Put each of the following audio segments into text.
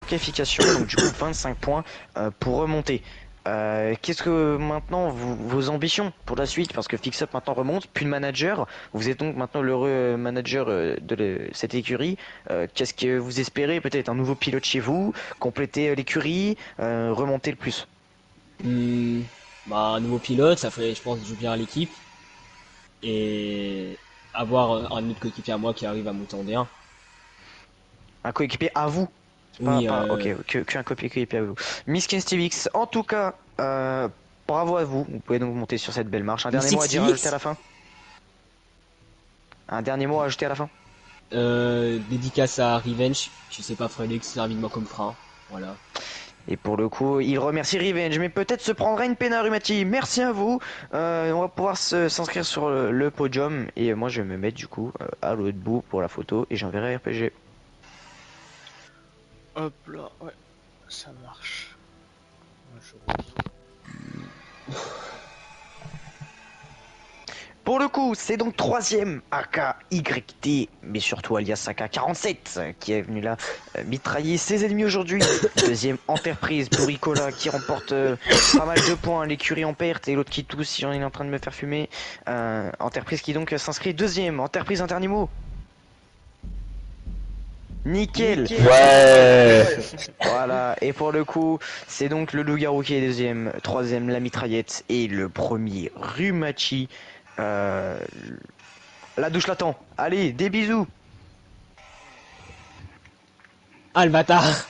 qualification, donc du coup 25 points pour remonter. Qu'est-ce que maintenant vos ambitions pour la suite? Parce que Fix Up maintenant remonte, puis le manager. Vous êtes donc maintenant l'heureux manager cette écurie. Qu'est-ce que vous espérez? Peut-être un nouveau pilote chez vous, compléter l'écurie, remonter le plus. Hmm, Bah, un nouveau pilote, ça ferait, je pense, du bien à l'équipe. Et avoir un autre coéquipier à moi qui arrive à monter en D1. Un coéquipier à vous. Oui, Ok, qu'un coéquipier à vous. Miss Stevix, en tout cas, bravo à vous. Vous pouvez donc monter sur cette belle marche. Un dernier mot Mystic à dire, à ajouter à Civics, la fin? Un dernier mot à ajouter à la fin? dédicace à Revenge. Je sais pas, Fredix, c'est moi comme frein. Voilà. Et pour le coup, il remercie Revenge, mais peut-être se prendra une peine à Rumati. Merci à vous. On va pouvoir s'inscrire sur le podium. Et moi, je vais me mettre du coup à l'autre bout pour la photo et j'enverrai RPG. Hop là, ouais, ça marche. Moi, je reviens. Pour le coup, c'est donc troisième AKYT, mais surtout alias AK-47, qui est venu là mitrailler ses ennemis aujourd'hui. Deuxième Enterprise pour Ricola qui remporte pas mal de points. L'écurie en perte et l'autre qui tousse si on est en train de me faire fumer. Enterprise qui donc s'inscrit deuxième. Enterprise, un dernier mot. Nickel. Nickel. Ouais. Voilà, et pour le coup, c'est donc le loup-garou qui est deuxième, troisième la mitraillette et le premier Rumachi. Euh, la douche l'attend. Allez, des bisous. Ah, le bâtard!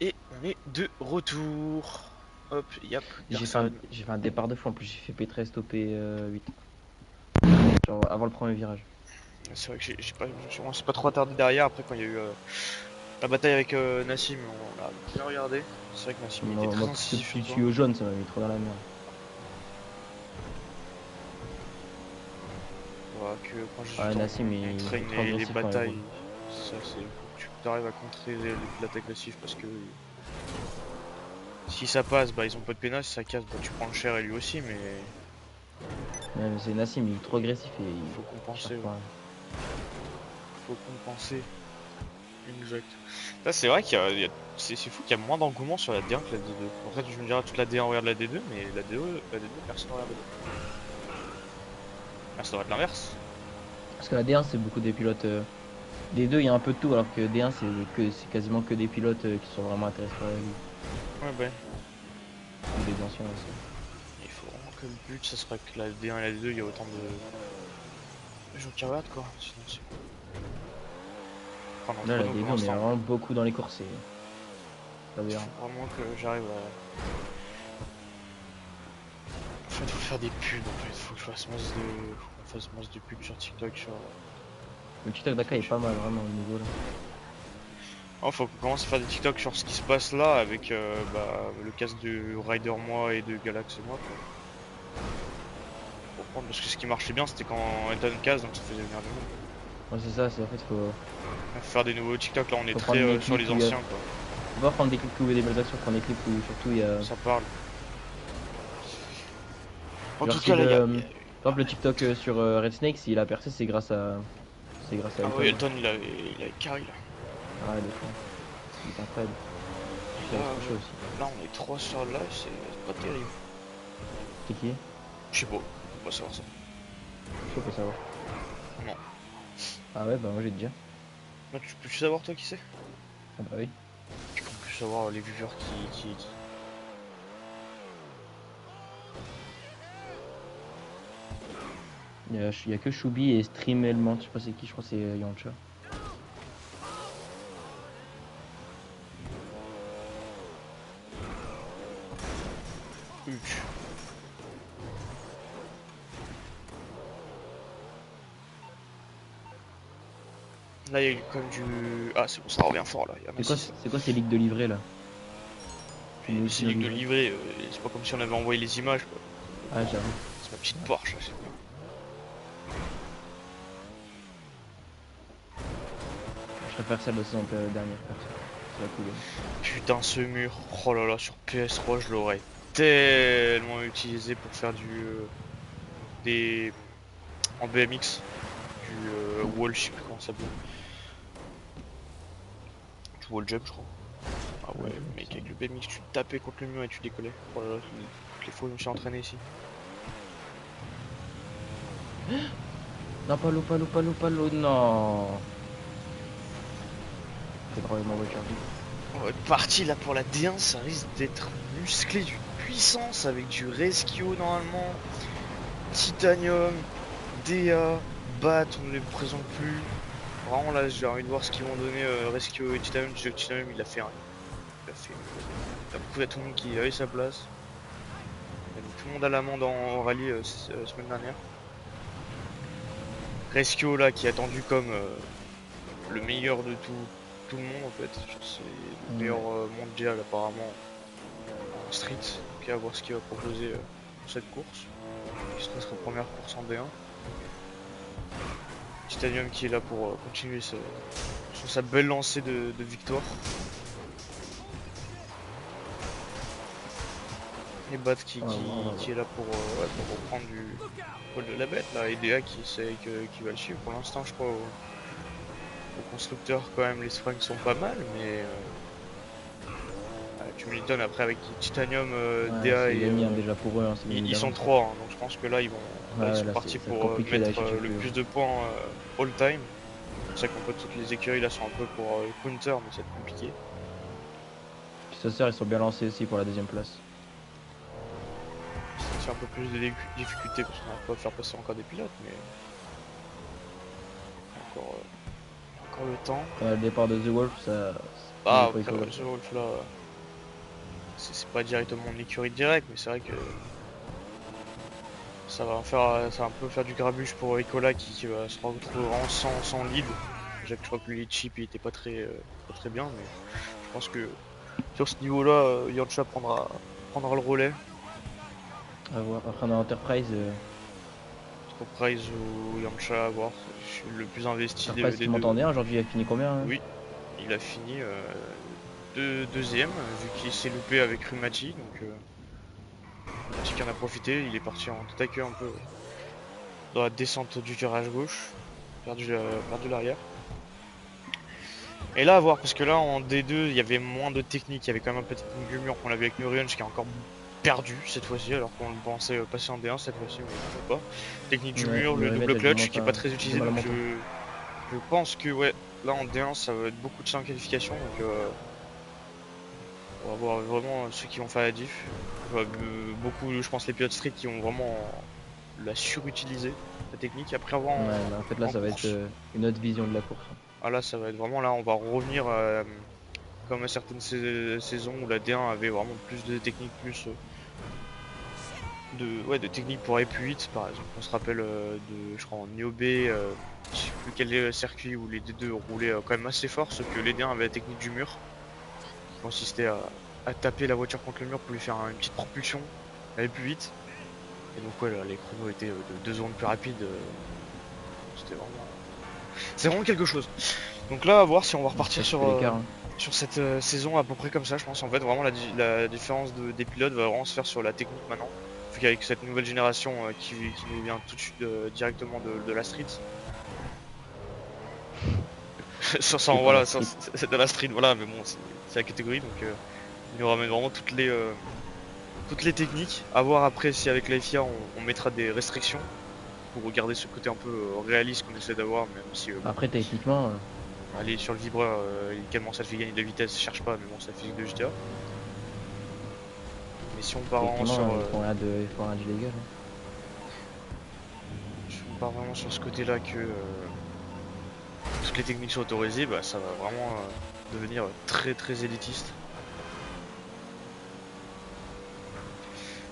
Et on est de retour. Hop, yap, personne. J'ai fait un départ de fou, en plus j'ai fait P13 au P8. Genre avant le premier virage. C'est vrai que je me suis pas trop attardé derrière. Après, quand il y a eu la bataille avec Nassim, on l'a bien regardé. C'est vrai que Nassim il était très Moi, ce incisif petit sur toi. tuyau jaune, ça m'a mis trop dans la merde. Voilà, que quand j'ai Ouais, du temps Nassim, il pour est traîner trop les agressif quand il batailles, roule. ça c'est faut que tu arrives à contrer les pilotes agressifs parce que si ça passe, bah ils ont pas de pénal, si ça casse, bah tu prends le cher et lui aussi, mais Ouais, mais c'est Nassim, il est trop agressif et faut il compenser. cherche pas. Faut compenser. Exact. Là, c'est vrai c'est fou qu'il y a moins d'engouement sur la D1 que la D2. En fait, je me dirais toute la D1 regarde la D2, mais la D2 personne regarde la D2. Ah, ça doit être l'inverse. Parce que la D1, c'est beaucoup des pilotes. D2, il y a un peu de tout, alors que D1, c'est quasiment que des pilotes qui sont vraiment intéressés par la ligue. Ouais, ben. Ou des anciens aussi. Il faut vraiment que le but, ça serait que la D1 et la D2, il y a autant de gens qui regardent, quoi. Sinon, c'est. Enfin, Là, d'entre la nous, D2, pour on est l'instant. vraiment beaucoup dans les courses. C'est pas Il bien. faut vraiment que j'arrive à. En fait, faut faire des pubs, en fait. Faut que je fasse masse de. Faut qu'on fasse masse de pubs sur TikTok, sur. Le TikTok d'Aka est pas mal, vraiment, au niveau là. Oh, faut qu'on commence à faire des TikTok sur ce qui se passe là avec le casque de Rider moi et de Galax et moi. Quoi. Pour prendre, parce que ce qui marchait bien c'était quand Ethan casse donc ça faisait venir du monde. Ouais, c'est ça, c'est en fait, Faut faire des nouveaux TikTok, là on est faut très prendre des sur clips les où il y a. anciens quoi. Faut pas prendre des clips où il y a des belles actions, prendre des clips où surtout il y a. Ça parle. En Genre, tout si cas là le. il y a. Par exemple, le TikTok sur Red Snake, s'il a percé, c'est grâce à. C'est grâce à Ah Elton. oui, Elton il a carré là. Ah, ouais, d'accord. Il est incroyable. Et Il là, est trop chaud aussi. là on est 3 sur le live, c'est pas terrible. C'est qui? Je sais pas, on va savoir ça. Je peux savoir. Non. Ah ouais, bah moi j'ai déjà. Non, tu peux savoir toi qui c'est? Ah bah oui. Tu peux plus savoir les viewers qui. Il y a que Shubi et Stream Element, je sais pas c'est qui, je crois que c'est Yancha. Là, il y a quand même du. Ah, c'est bon, ça revient fort là. Il y en a six. C'est quoi ces ligues de livret là? Et c'est ligue de livrer, c'est pas comme si on avait envoyé les images quoi. Ah, j'avoue. C'est ma petite Porsche, là, c'est bien. Je préfère celle de la saison dernière, perso. C'est la cool. Putain, ce mur, oh là là, sur PS3, je l'aurais tellement utilisé pour faire des. En BMX, du wall, je sais plus comment ça s'appelle. Du wall jump, je crois. Ah ouais, mec, avec le BMX, tu tapais contre le mur et tu décollais. Oh là là, toutes les fois où je me suis entraîné ici. Non, Palo, non. C'est drôle, ma voiture. On va être parti là pour la D1, ça risque d'être musclé d'une puissance avec du rescue normalement, titanium, DA, bat, on ne les présente plus. Vraiment là j'ai envie de voir ce qu'ils vont donner rescue et titanium. Déjà titanium il a fait rien. Il a prouvé à tout le monde qu'il avait sa place. Il a mis tout le monde à l'amende en rallye semaine dernière. Rescue là qui est attendu comme le meilleur de tout le monde en fait. C'est le meilleur mondial apparemment en street. Donc à voir ce qu'il va proposer pour cette course. Qui sera sa première course en D1. Titanium qui est là pour continuer sur sa belle lancée de victoire. Et Bat qui est là pour reprendre du poil de la bête là. Et DA qui va le suivre pour l'instant je crois. Au constructeur quand même les springs sont pas mal mais tu me l'étonnes après avec Titanium, DA et gagné, déjà pour eux, hein, ils sont 3 hein, donc je pense que là ils sont partis pour mettre le plus de points all time. C'est pour ça qu'en fait toutes les écuries là sont un peu pour counter mais ça va être compliqué. Puis sa sœur ils sont bien lancés aussi pour la deuxième place. C'est un peu plus de difficulté parce qu'on va pas faire passer encore des pilotes mais encore encore le temps. Le départ de The Wolf, ça. Ah, c'est après, pas écolo. The Wolf là, c'est pas directement mon écurie direct, mais c'est vrai que ça va un peu faire du grabuge pour Ecola qui va se retrouver vraiment sans lead. Déjà que je crois que le lead chip il était pas très bien, mais je pense que sur ce niveau-là, Yancha prendra le relais. À voir. Après, on a Enterprise. Enterprise ou Yancha à voir. Je suis le plus investi Enterprise des qui deux. m'entendait, aujourd'hui, il a fini combien hein Oui, il a fini deuxième, vu qu'il s'est loupé avec Rumati, donc Rumati qui en a profité, il est parti en tout à queue un peu dans la descente du virage gauche, perdu l'arrière. Et là à voir, parce que là en D2 il y avait moins de technique, il y avait quand même un peu de technique du mur qu'on avait avec Nurians qui est encore perdu cette fois-ci, alors qu'on pensait passer en D1 cette fois-ci, mais il ne pas. Technique du Ouais, mur, le Nuriel double a clutch du qui est mal pas à- très du utilisé, mal à donc monter. je pense que ouais, là en D1 ça va être beaucoup de 5 qualifications, donc on va voir vraiment ceux qui vont faire la diff. Beaucoup, je pense, les pilotes street qui ont vraiment la surutilisé, la technique. Après avoir Ouais, là, en fait, là, en ça va course, être une autre vision de la course. ah là, ça va être vraiment là, on va revenir comme à certaines saisons où la D1 avait vraiment plus de technique, plus de technique pour AP8 par exemple. On se rappelle je crois en NioB, je sais plus quel est le circuit où les D2 roulaient quand même assez fort, sauf que les D1 avaient la technique du mur, qui consistait à taper la voiture contre le mur pour lui faire une petite propulsion, aller plus vite. Et donc ouais, là, les chronos étaient de 2 secondes plus rapides. C'était vraiment... C'est vraiment quelque chose. Donc là, à voir si on va repartir Ça fait l'écart. sur cette saison à peu près comme ça, je pense. En fait, vraiment, la différence des pilotes va vraiment se faire sur la technique maintenant. Vu qu'avec cette nouvelle génération qui nous vient tout de suite directement de la street. Voilà, c'est de la street, voilà, mais bon, c'est la catégorie, donc il nous ramène vraiment toutes les techniques. À voir après si avec la FIA on mettra des restrictions pour regarder ce côté un peu réaliste qu'on essaie d'avoir, même si Après, techniquement, aller sur le vibreur, également ça te fait gagner de la vitesse, je cherche pas, mais bon, c'est la physique de GTA. Mais si on part vraiment sur, ils font rien d'illégal. si on part vraiment sur ce côté-là que toutes les techniques sont autorisées, bah ça va vraiment devenir très très élitiste.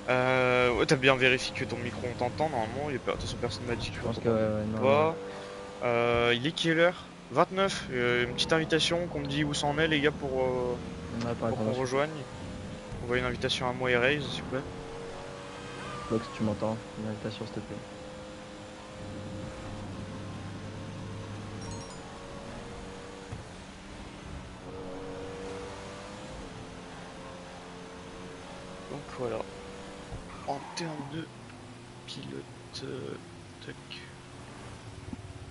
Ouais, t'as bien vérifié que ton micro on t'entend normalement, de toute façon personne m'a dit que Je pense tu que non, pas. Il est quelle heure 29, une petite invitation qu'on me dit où ça en est les gars pour on a pas qu'on rejoigne. On voit une invitation à moi et Raze s'il vous plaît. Flox, tu m'entends, une invitation s'il te plaît. Donc voilà. En termes de pilote, tac.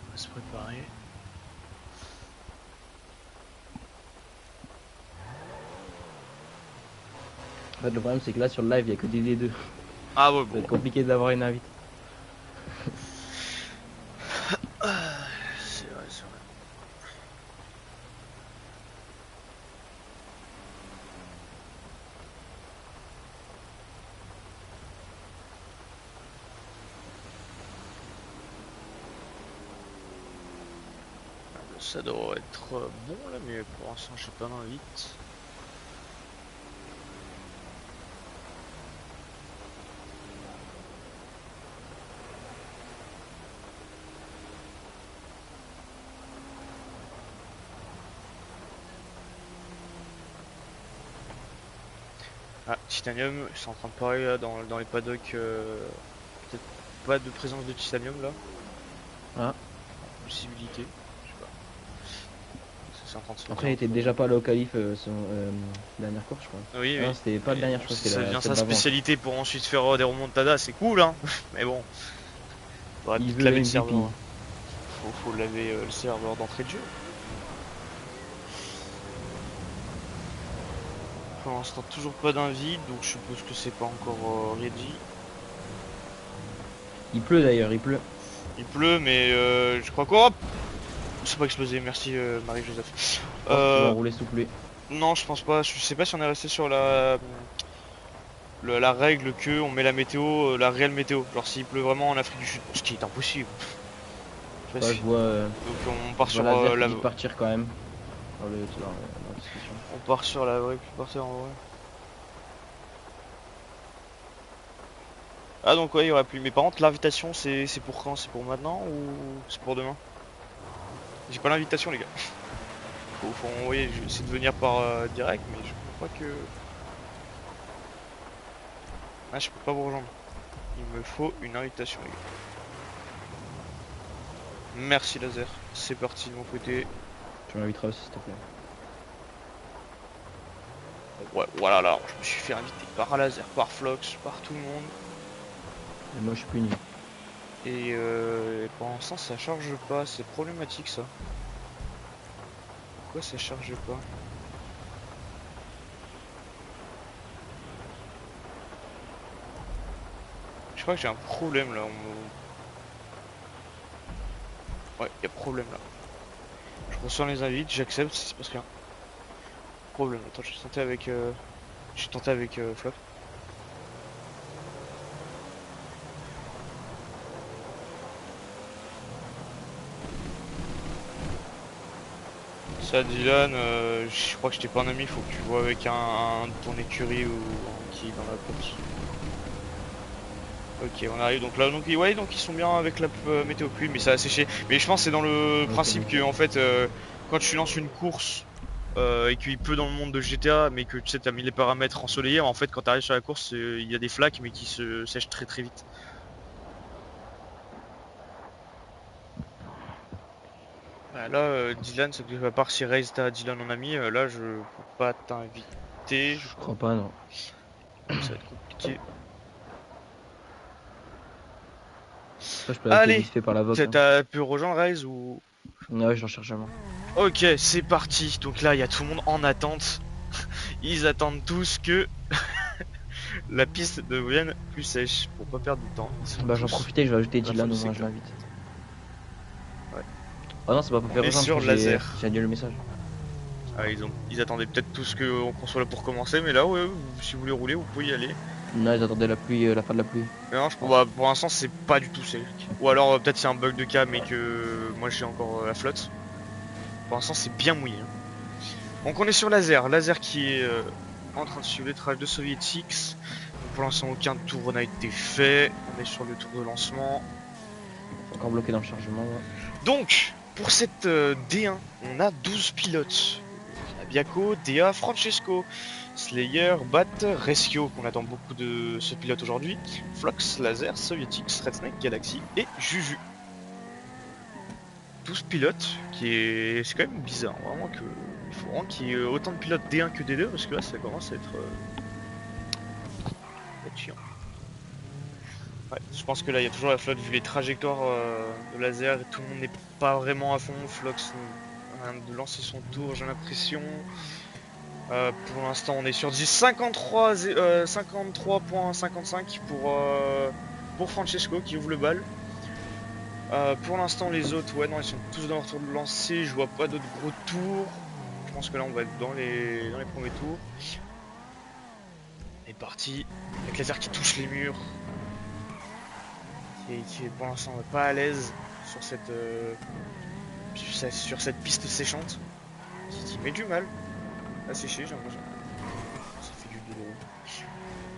On va se préparer. En fait, le problème, c'est que là, sur le live, il y a que des D2. Ah ouais Ça va bon. être compliqué d'avoir une invite. C'est vrai, c'est vrai. Ça doit être bon là, mais pour l'instant j'ai pas d'invite. Ah, Titanium, ils sont en train de parler là dans les paddocks. Peut-être pas de présence de Titanium là. Ah. Possibilité, je sais pas. C'est en train de se Après, il était déjà pas là au qualif son dernière course, je crois. Oui, Ah, oui. c'était pas le dernier, je crois que Si c'était ça la devient celle sa d'avant. spécialité pour ensuite faire des remontadas, c'est cool hein. Mais bon. Faudrait Il peut-être veut laver le MVP. serveur. Faut laver le serveur d'entrée de jeu. Pour l'instant toujours pas d'invite, donc je suppose que c'est pas encore ready. Il pleut d'ailleurs, il pleut. Il pleut mais je crois quoi. C'est pas explosé, merci Marie-Joseph. Je pense qu'il va rouler sous pluie. Non je pense pas, je sais pas si on est resté sur la règle que on met la météo, la réelle météo. Genre s'il pleut vraiment en Afrique du Sud, ce qui est impossible. Je sais pas, je vois, Donc on part je sur vois laser la... qui dit partir quand même. Dans la discussion. On part sur la vraie, puis partir en vrai. Ah donc ouais, il y aura plus. Mais par contre, l'invitation, c'est pour quand? C'est pour maintenant ou c'est pour demain? J'ai pas l'invitation, les gars. Faut envoyer, je vais essayer de venir par direct, mais je crois pas que... Ah, je peux pas vous rejoindre. Il me faut une invitation, les gars. Merci laser, c'est parti de mon côté. Tu m'inviteras aussi s'il te plaît. Ouais, voilà, là, je me suis fait inviter par laser, par Flox, par tout le monde. Et moi je suis puni. Et pour l'instant ça charge pas, c'est problématique ça. Pourquoi ça charge pas? Je crois que j'ai un problème là. Ouais, il y a problème là. Je reçois les invites, j'accepte, c'est parce qu'il y a un problème. Attends, je vais tenter avec, Flop. Ça, Dylan, je crois que je t'ai pas un ami, faut que tu vois avec un de ton écurie ou qui est dans la course. Ok, on arrive donc là, donc ouais, donc ils sont bien avec la météo pluie, mais ça a séché. Mais je pense que c'est dans le principe que en fait, quand tu lances une course et qu'il pleut dans le monde de GTA, mais que tu sais t'as mis les paramètres ensoleillés, en fait quand t'arrives sur la course, il y a des flaques mais qui se sèchent très très vite. Bah, là, Dylan, c'est que à part si Raze t'as Dylan en ami, là je peux pas t'inviter. Je crois pas, non. Ça va être compliqué. Après, je peux rester Allez, vite fait par la voix. Hein. t'as pu rejoindre Raze ou... Ouais, j'en cherche un. Ok, c'est parti. Donc là, il y a tout le monde en attente. Ils attendent tous que la piste devienne plus sèche pour pas perdre de temps. Bah, j'en profitais, je vais ajouter Dylan au moins, je l'invite. Ouais. Oh non, c'est pas pour faire rejoindre, sur laser. J'ai annulé le message. Ah, ils attendaient peut-être tous qu'on soit là pour commencer, mais là, ouais, si vous voulez rouler, vous pouvez y aller. Non, ils attendaient la pluie, la fin de la pluie. Mais non, pour l'instant, c'est pas du tout sec. Ou alors, peut-être c'est un bug de cam et que moi j'ai encore la flotte. Pour l'instant, c'est bien mouillé. Donc, on est sur laser. Laser qui est en train de suivre les traces de Sovietix. Donc, pour l'instant, aucun tour n'a été fait. On est sur le tour de lancement. Encore bloqué dans le chargement. Ouais. Donc, pour cette D1, on a 12 pilotes. Biaco, DA, Francesco, Slayer, Bat, Rescue, qu'on attend beaucoup de ce pilote aujourd'hui, Flox, Laser, Sovietix, Red Snake, Galaxy et Juju. 12 pilotes, c'est quand même bizarre, vraiment que il faut vraiment qu'il y ait autant de pilotes D1 que D2 parce que là ça commence à être chiant. Ouais, je pense que là il y a toujours la flotte vu les trajectoires de laser et tout le monde n'est pas vraiment à fond. Flox vient de lancer son tour, j'ai l'impression. Pour l'instant on est sur 53.55 pour Francesco qui ouvre le bal. Pour l'instant les autres, ouais non, ils sont tous dans leur tour de lancer, je vois pas d'autres gros tours. Je pense que là on va être dans les premiers tours. On est parti, avec laser qui touche les murs. Qui est pour l'instant pas à l'aise sur cette piste séchante. Qui met du mal à sécher, j'ai l'impression. Ça fait du boulot.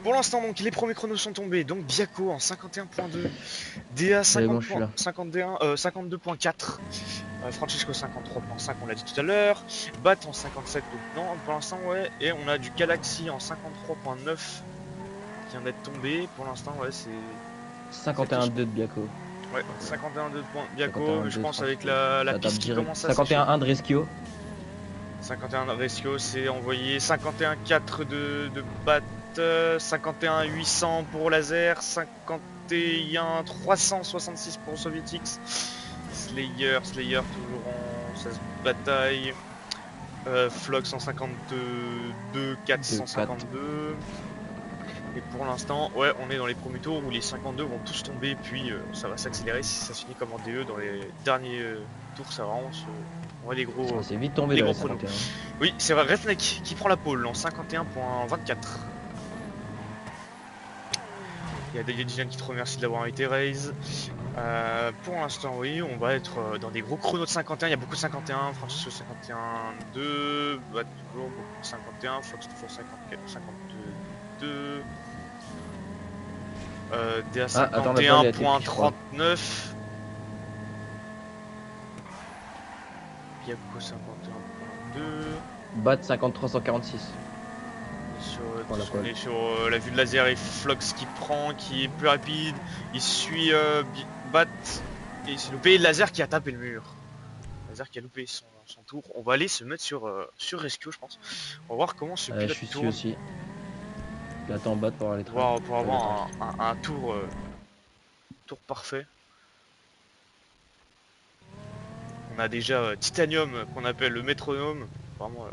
Pour l'instant, donc, les premiers chronos sont tombés. Donc, Biaco en 51.2, DA 52.4, Francesco 53.5, on l'a dit tout à l'heure, Bat en 57, donc non, pour l'instant, ouais. Et on a du Galaxy en 53.9 qui vient d'être tombé. Pour l'instant, ouais, c'est 51.2 de Biaco. Ouais, 51.2 de Biaco, je pense, avec la piste qui commence à 51.1 de Rescue. 51 Rescue, c'est envoyé 51.4 de Bat, 51.800 pour Laser, 51.366 pour Sovietix, Slayer toujours en 16 bataille, Flox en 52.452. Et pour l'instant, ouais, on est dans les premiers tours où les 52 vont tous tomber, puis ça va s'accélérer si ça se finit comme en DE dans les derniers tours, ça va vraiment on voit les gros. C'est vite tombé dans les 51. Oui, c'est vrai, Red Snake qui prend la pole en 51.24. Il y a Dylan qui te remercie d'avoir invité Raze. Pour l'instant, oui, on va être dans des gros chronos de 51. Il y a beaucoup de 51, Francisco 51-2, bah, toujours beaucoup de 51, Fox toujours 54, 52, DA attends, la balle a été prise, je crois. 51.39, Biaco 51.2. Bat 5346. On est sur la vue de laser et Flox qui prend, qui est plus rapide. Il suit Bat et il s'est loupé. Laser qui a tapé le mur. Laser qui a loupé son tour. On va aller se mettre sur Rescue, je pense. On va voir comment ce pilote Je suis tourne. aussi. Il attend Bat pour aller Pour avoir un tour parfait. On a déjà Titanium qu'on appelle le métronome. Vraiment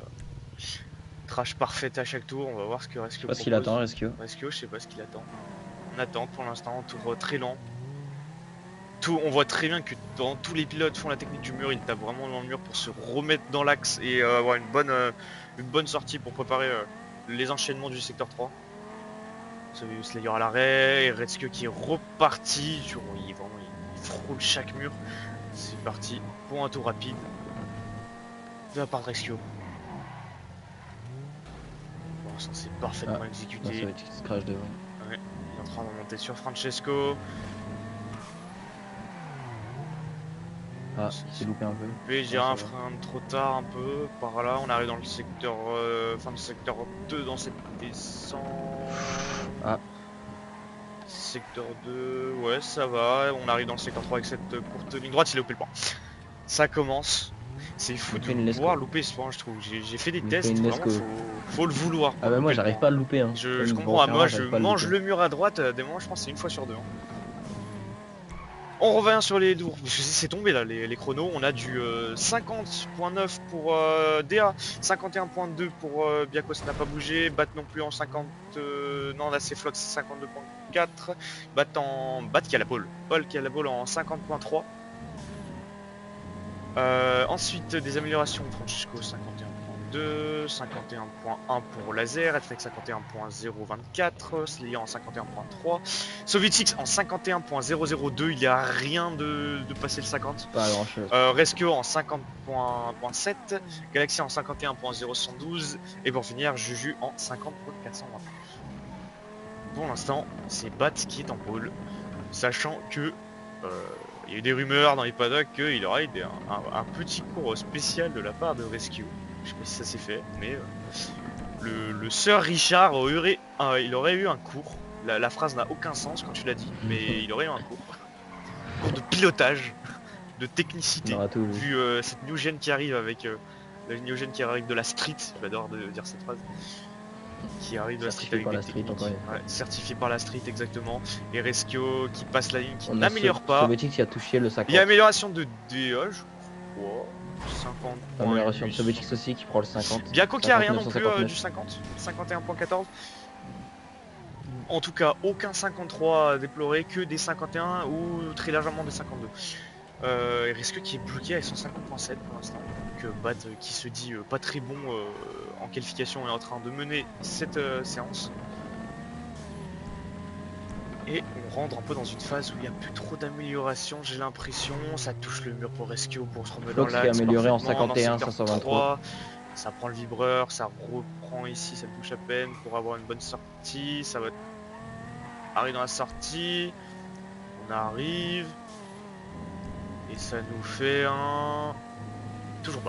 trash parfaite à chaque tour. On va voir ce que Rescue propose. Pas ce qu'il attend, Rescue. Rescue, je sais pas ce qu'il attend. On attend pour l'instant, tour très lent. On voit très bien que dans tous les pilotes font la technique du mur, ils tapent vraiment dans le mur pour se remettre dans l'axe et avoir une bonne sortie pour préparer les enchaînements du secteur 3. Slayer à l'arrêt, et Rescue qui est reparti. Il frôle chaque mur. C'est parti pour un tour rapide de la part de Rescue. Bon, ça c'est parfaitement exécuté. Non, ça va être qui se crache devant. Ouais, il est en train de monter sur Francesco. Ah, il s'est loupé un peu. J'ai un frein trop tard un peu. Par là, on arrive dans le secteur fin du secteur 2 dans cette descente. Ah. Secteur 2, ouais ça va. On arrive dans le secteur 3 avec cette courte ligne droite, il a loupé le point. Ça commence. C'est fou de pouvoir louper ce point, je trouve. J'ai fait des tests, vraiment faut le vouloir. Ah bah moi j'arrive pas à le louper. Hein. Je comprends, moi je mange le mur à droite, des moments je pense que c'est une fois sur deux. On revient sur les tours, c'est tombé là les chronos. On a du 50.9 pour DA, 51.2 pour Biaco, ça n'a pas bougé. Bat non plus en 50, non là c'est Flox 52.4. Bat qui a la pole, Paul qui a la pole en 50.3. Ensuite des améliorations, Francesco 51.2, 51.1 pour Laser, Etrex 51.024, Slayer en 51.3, Sovietix en 51.002, il n'y a rien de passer le 50. Pas grand chose. Rescue en 50.7, Galaxy en 51.012 et pour finir Juju en 50.420. Pour l'instant, c'est Bat qui est en pôle, sachant que il y a eu des rumeurs dans les paddocks qu'il aurait un petit cours spécial de la part de Rescue. Je sais pas si ça s'est fait, mais le Sir Richard il aurait eu un cours. La phrase n'a aucun sens quand tu l'as dit, mais il aurait eu un cours de pilotage, de technicité. Vu cette new gen qui arrive avec la new gen qui arrive de la street, j'adore de dire cette phrase. Qui arrive de la street avec des techniques, certifié par la street exactement, et Rescue qui passe la ligne, qui n'améliore pas. Sovietix qui a touché le 50. Il y a amélioration de DA, je crois. 50. Amélioration de Sovietix aussi qui prend le 50. Biaco qui a rien non plus du 50, 51.14. En tout cas, aucun 53 déploré, que des 51 ou très largement des 52. Et Rescue qui est bloqué avec son 50.7 pour l'instant. Donc Bat qui se dit pas très bon en qualification est en train de mener cette séance. Et on rentre un peu dans une phase où il n'y a plus trop d'amélioration, j'ai l'impression. Ça touche le mur pour Rescue pour se remettre dans l'axe. Qui est amélioré en 51, 523. Ça prend le vibreur, ça reprend ici, ça touche à peine pour avoir une bonne sortie. Ça va arriver dans la sortie. On arrive. Et ça nous fait un... Toujours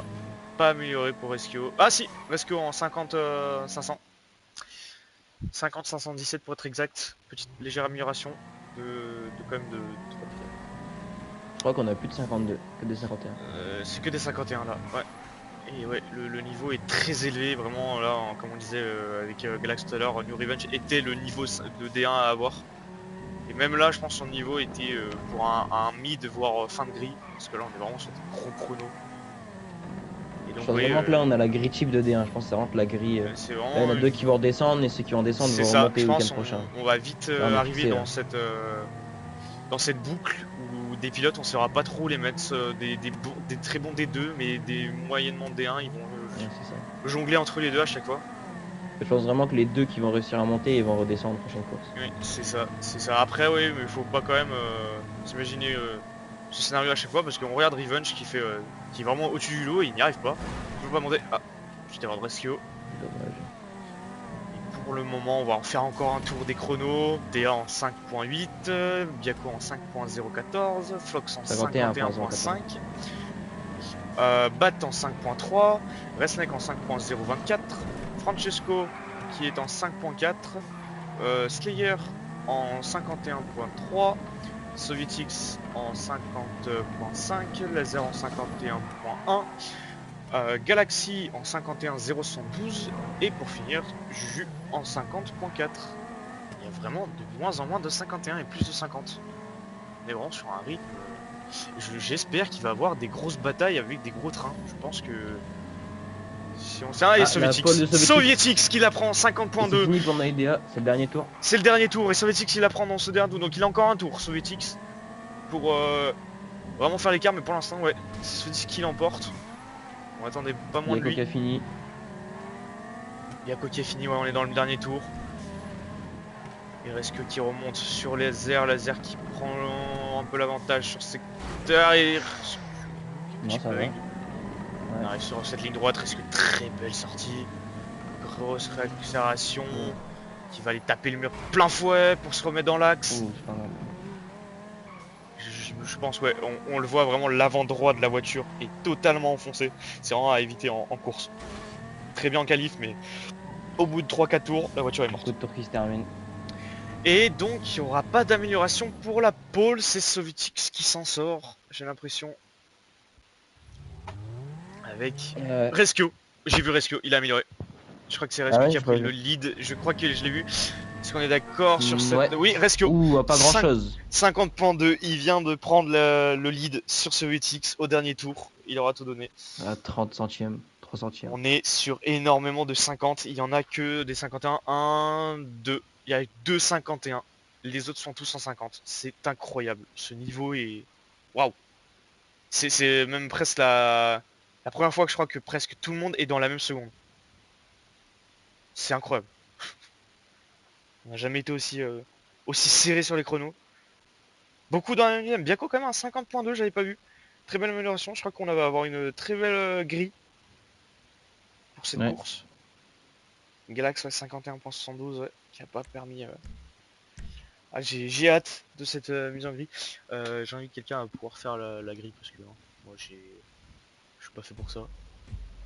pas amélioré pour Rescue. Ah si, Rescue en 50 500. 50 517 pour être exact. Petite légère amélioration de quand même de 3 pilotes. Je crois qu'on a plus de 52, que des 51. C'est que des 51 là, ouais. Et ouais, le niveau est très élevé, vraiment là, comme on disait avec Galax tout à l'heure, New Revenge était le niveau de D1 à avoir. Et même là, je pense que son niveau était pour un mid, voire fin de grille, parce que là, on est vraiment sur des gros chronos. Et donc, je pense vraiment que là, on a la grille type de D1, je pense que c'est vraiment que la grille. Là, il y en a deux qui vont redescendre, et ceux qui vont descendre vont remonter le week-end prochain. On va vite arriver dans cette boucle où des pilotes, on ne saura pas trop les mettre, des très bons D2, mais des moyennement D1, ils vont jongler entre les deux à chaque fois. Je pense vraiment que les deux qui vont réussir à monter, ils vont redescendre en prochaine course. Oui, c'est ça. Après, oui, mais il faut pas quand même s'imaginer ce scénario à chaque fois parce qu'on regarde Revenge qui est vraiment au-dessus du lot et il n'y arrive pas. Je peux pas monter. Ah, j'étais voir Rescue. Dommage. Pour le moment, on va en faire encore un tour des chronos. DA en 5.8, Biaco en 5.014, Flox en 51.5, Bat en 5.3, Resnek en 5.024, Francesco qui est en 5.4, Slayer en 51.3, Sovietix en 50.5, Laser en 51.1, Galaxy en 51.012 et pour finir Juju en 50.4. Il y a vraiment de moins en moins de 51 et plus de 50. On est vraiment sur un rythme. J'espère qu'il va avoir des grosses batailles avec des gros trains. Je pense que si on sait, et la Sovietix. pole de Sovietix. Sovietix qui la prend en C'est 50.2. fini pour Naidea, c'est le dernier tour. C'est le dernier tour et Sovietix il la prend dans ce dernier tour. Donc il a encore un tour Sovietix pour vraiment faire l'écart, mais pour l'instant ouais, c'est Sovietix qui l'emporte. On attendait pas moins de Biaco lui. qui a fini. Biaco qui est fini, ouais, on est dans le dernier tour. Il reste que qui remonte sur Laser qui prend un peu l'avantage sur secteur et Non, ça va. on arrive sur cette ligne droite, risque très belle sortie. Grosse réaccélération qui va aller taper le mur plein fouet pour se remettre dans l'axe. Ouh, c'est pas mal. Je pense ouais, on le voit vraiment, l'avant droit de la voiture est totalement enfoncé. C'est vraiment à éviter en course. Très bien en qualif, mais au bout de 3-4 tours, la voiture est morte. Coup de tour qui se termine. Et donc il n'y aura pas d'amélioration pour la pole, c'est Sovietix qui s'en sort, j'ai l'impression. Avec Rescue, j'ai vu Rescue, il a amélioré. Je crois que c'est Rescue ouais, qui a j'ai pris pas le vu. lead, je crois que je l'ai vu. Est-ce qu'on est d'accord sur cette... Ouais. Oui, Rescue. Ouh, pas grand chose. 50.2, il vient de prendre le lead sur Sovietix au dernier tour, il aura tout donné. À 30 centièmes, 3 centièmes. On est sur énormément de 50, il y en a que des 51, 1, 2, il y a 2 51. Les autres sont tous en 50, c'est incroyable, ce niveau est... Waouh. C'est même presque la première fois que je crois que presque tout le monde est dans la même seconde. C'est incroyable. On n'a jamais été aussi serré sur les chronos. Beaucoup dans la même. Biaco quand même un 50.2, j'avais pas vu. Très belle amélioration, je crois qu'on va avoir une très belle grille pour cette course. Galax ouais, 51.72 ouais, qui a pas permis. Ah, j'ai hâte de cette mise en grille. J'invite quelqu'un à pouvoir faire la grille parce que moi je suis pas fait pour ça.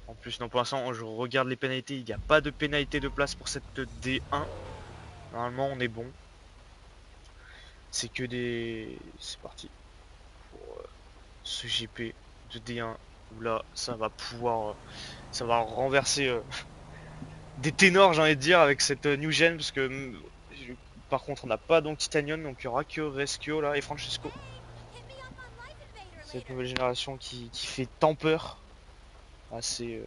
En plus, non, pour l'instant, je regarde les pénalités. Il n'y a pas de pénalité de place pour cette D1. Normalement, on est bon. C'est que des. C'est parti pour ce GP de D1 où là, ça va pouvoir. Ça va renverser des ténors, j'ai envie de dire, avec cette new gen. Parce que par contre, on n'a pas donc Titanium. Donc il n'y aura que Rescue là et Francesco. Cette nouvelle génération qui fait tant peur. Ah, c'est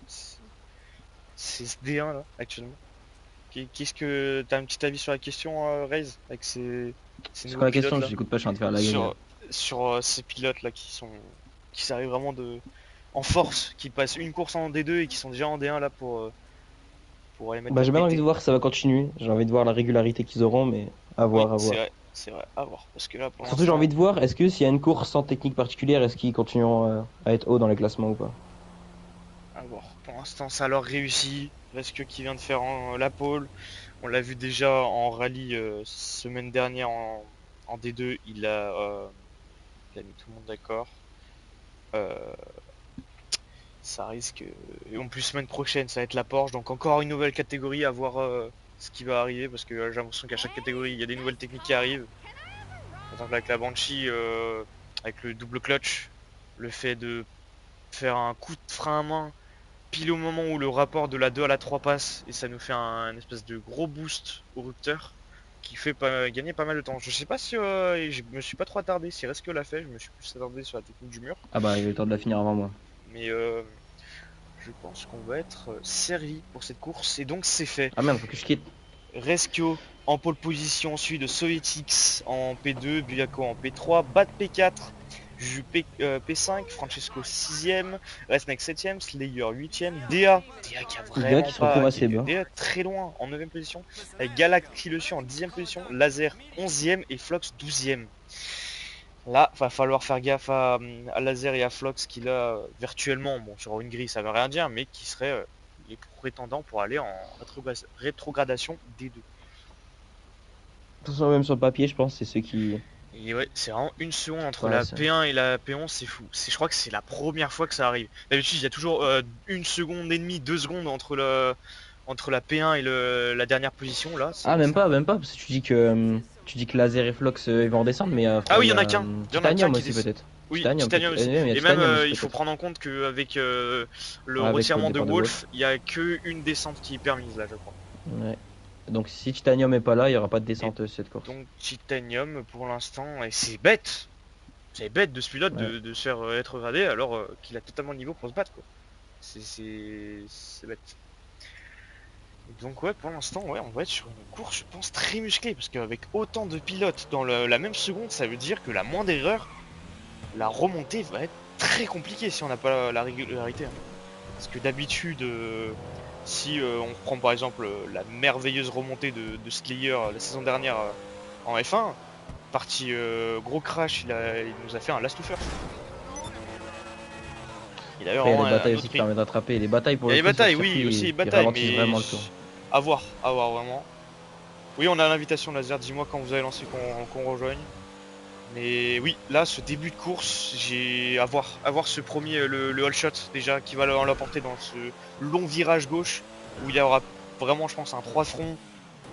ce D1 là actuellement. Qu'est-ce que t'as un petit avis sur la question, Raze, avec ces C'est quoi la question? là, J'écoute pas, je suis en train de faire la gueule. sur ces pilotes là qui s'arrivent vraiment en force, qui passent une course en D2 et qui sont déjà en D1 là pour aller mettre. Bah, j'ai bien envie de voir si ça va continuer. J'ai envie de voir la régularité qu'ils auront, mais à voir, oui, à voir. C'est vrai, à voir. Parce que là, pour Surtout, j'ai envie de voir, est-ce que s'il y a une course sans technique particulière, est-ce qu'ils continueront à être haut dans les classements ou pas? À voir. Pour l'instant, ça leur réussit. Rescue qui vient de faire la pole. On l'a vu déjà en rallye semaine dernière en D2. Il a mis tout le monde d'accord. Ça risque. Et en plus, semaine prochaine, ça va être la Porsche. Donc, encore une nouvelle catégorie à voir ce qui va arriver. Parce que j'ai l'impression qu'à chaque catégorie, il y a des nouvelles techniques qui arrivent. Par exemple, avec la Banshee, avec le double clutch, le fait de faire un coup de frein à main pile au moment où le rapport de la 2 à la 3 passe. Et ça nous fait un espèce de gros boost au rupteur qui fait gagner pas mal de temps. Je sais pas si je me suis pas trop attardé. Si Rescue l'a fait, je me suis plus attardé sur la technique du mur. Ah bah, il a eu le temps de la finir avant moi. Mais je pense qu'on va être servi pour cette course. Et donc c'est fait. Ah merde, faut que je quitte. Rescue en pole position, suivi de Sovietix en P2, Biaco en P3, Bat P4, P5, Francesco 6ème, Resnek 7ème, Slayer 8ème, DA qui a vraiment qui se retrouve assez bas. DA très loin en 9ème position, avec Galax qui le suit en 10ème position, Laser 11ème et Flox 12ème. Là, va falloir faire gaffe à Laser et à Flox qui là, virtuellement, bon sur une grille ça veut rien dire, mais qui seraient les prétendants pour aller en rétrogradation D2. De toute façon, même sur le papier, je pense, c'est ceux qui. Et ouais, c'est vraiment une seconde entre Ouais, la c'est- P1 et la P11, c'est fou. Je crois que c'est la première fois que ça arrive. D'habitude, il y a toujours une seconde et demie, 2 secondes entre la P1 et la dernière position. Là, Ah, même pas, parce que tu dis que Laser et Flox ils vont redescendre, mais Ah oui, il y en a qu'un. Il y en a qu'un Titanium qui aussi descend. peut-être. Oui, Titanium, Titanium aussi. il y a Et même, Titanium aussi, il faut peut-être. prendre en compte qu'avec le Avec retirement le de départ de Wolf, il n'y a qu'une descente qui est permise là, je crois. Ouais. Donc si Titanium est pas là, il y aura pas de descente sur cette course. Donc Titanium pour l'instant, et c'est bête. C'est bête de ce pilote Ouais. de se faire être gradé alors qu'il a totalement le niveau pour se battre quoi. C'est bête. Donc ouais, pour l'instant, ouais, on va être sur une course, je pense, très musclée, parce qu'avec autant de pilotes dans la même seconde, ça veut dire que la moindre erreur, la remontée va être très compliquée si on n'a pas la régularité. Hein. Parce que d'habitude, si on prend par exemple la merveilleuse remontée de Slayer la saison dernière en F1, parti gros crash, il nous a fait un last to first. Et d'ailleurs, Après, il y a vraiment, les batailles un aussi autre qui permettent d'attraper. Les batailles pour il y a le les coup, sur le batailles, oui, circuit, aussi les ils batailles, ralentissent mais vraiment le tour. à voir vraiment. Oui, on a l'invitation laser, dis-moi quand vous avez lancé qu'on rejoigne. Mais oui, là, ce début de course, j'ai à voir ce premier, le all shot déjà, qui va l'emporter dans ce long virage gauche, où il y aura vraiment, je pense, un 3 fronts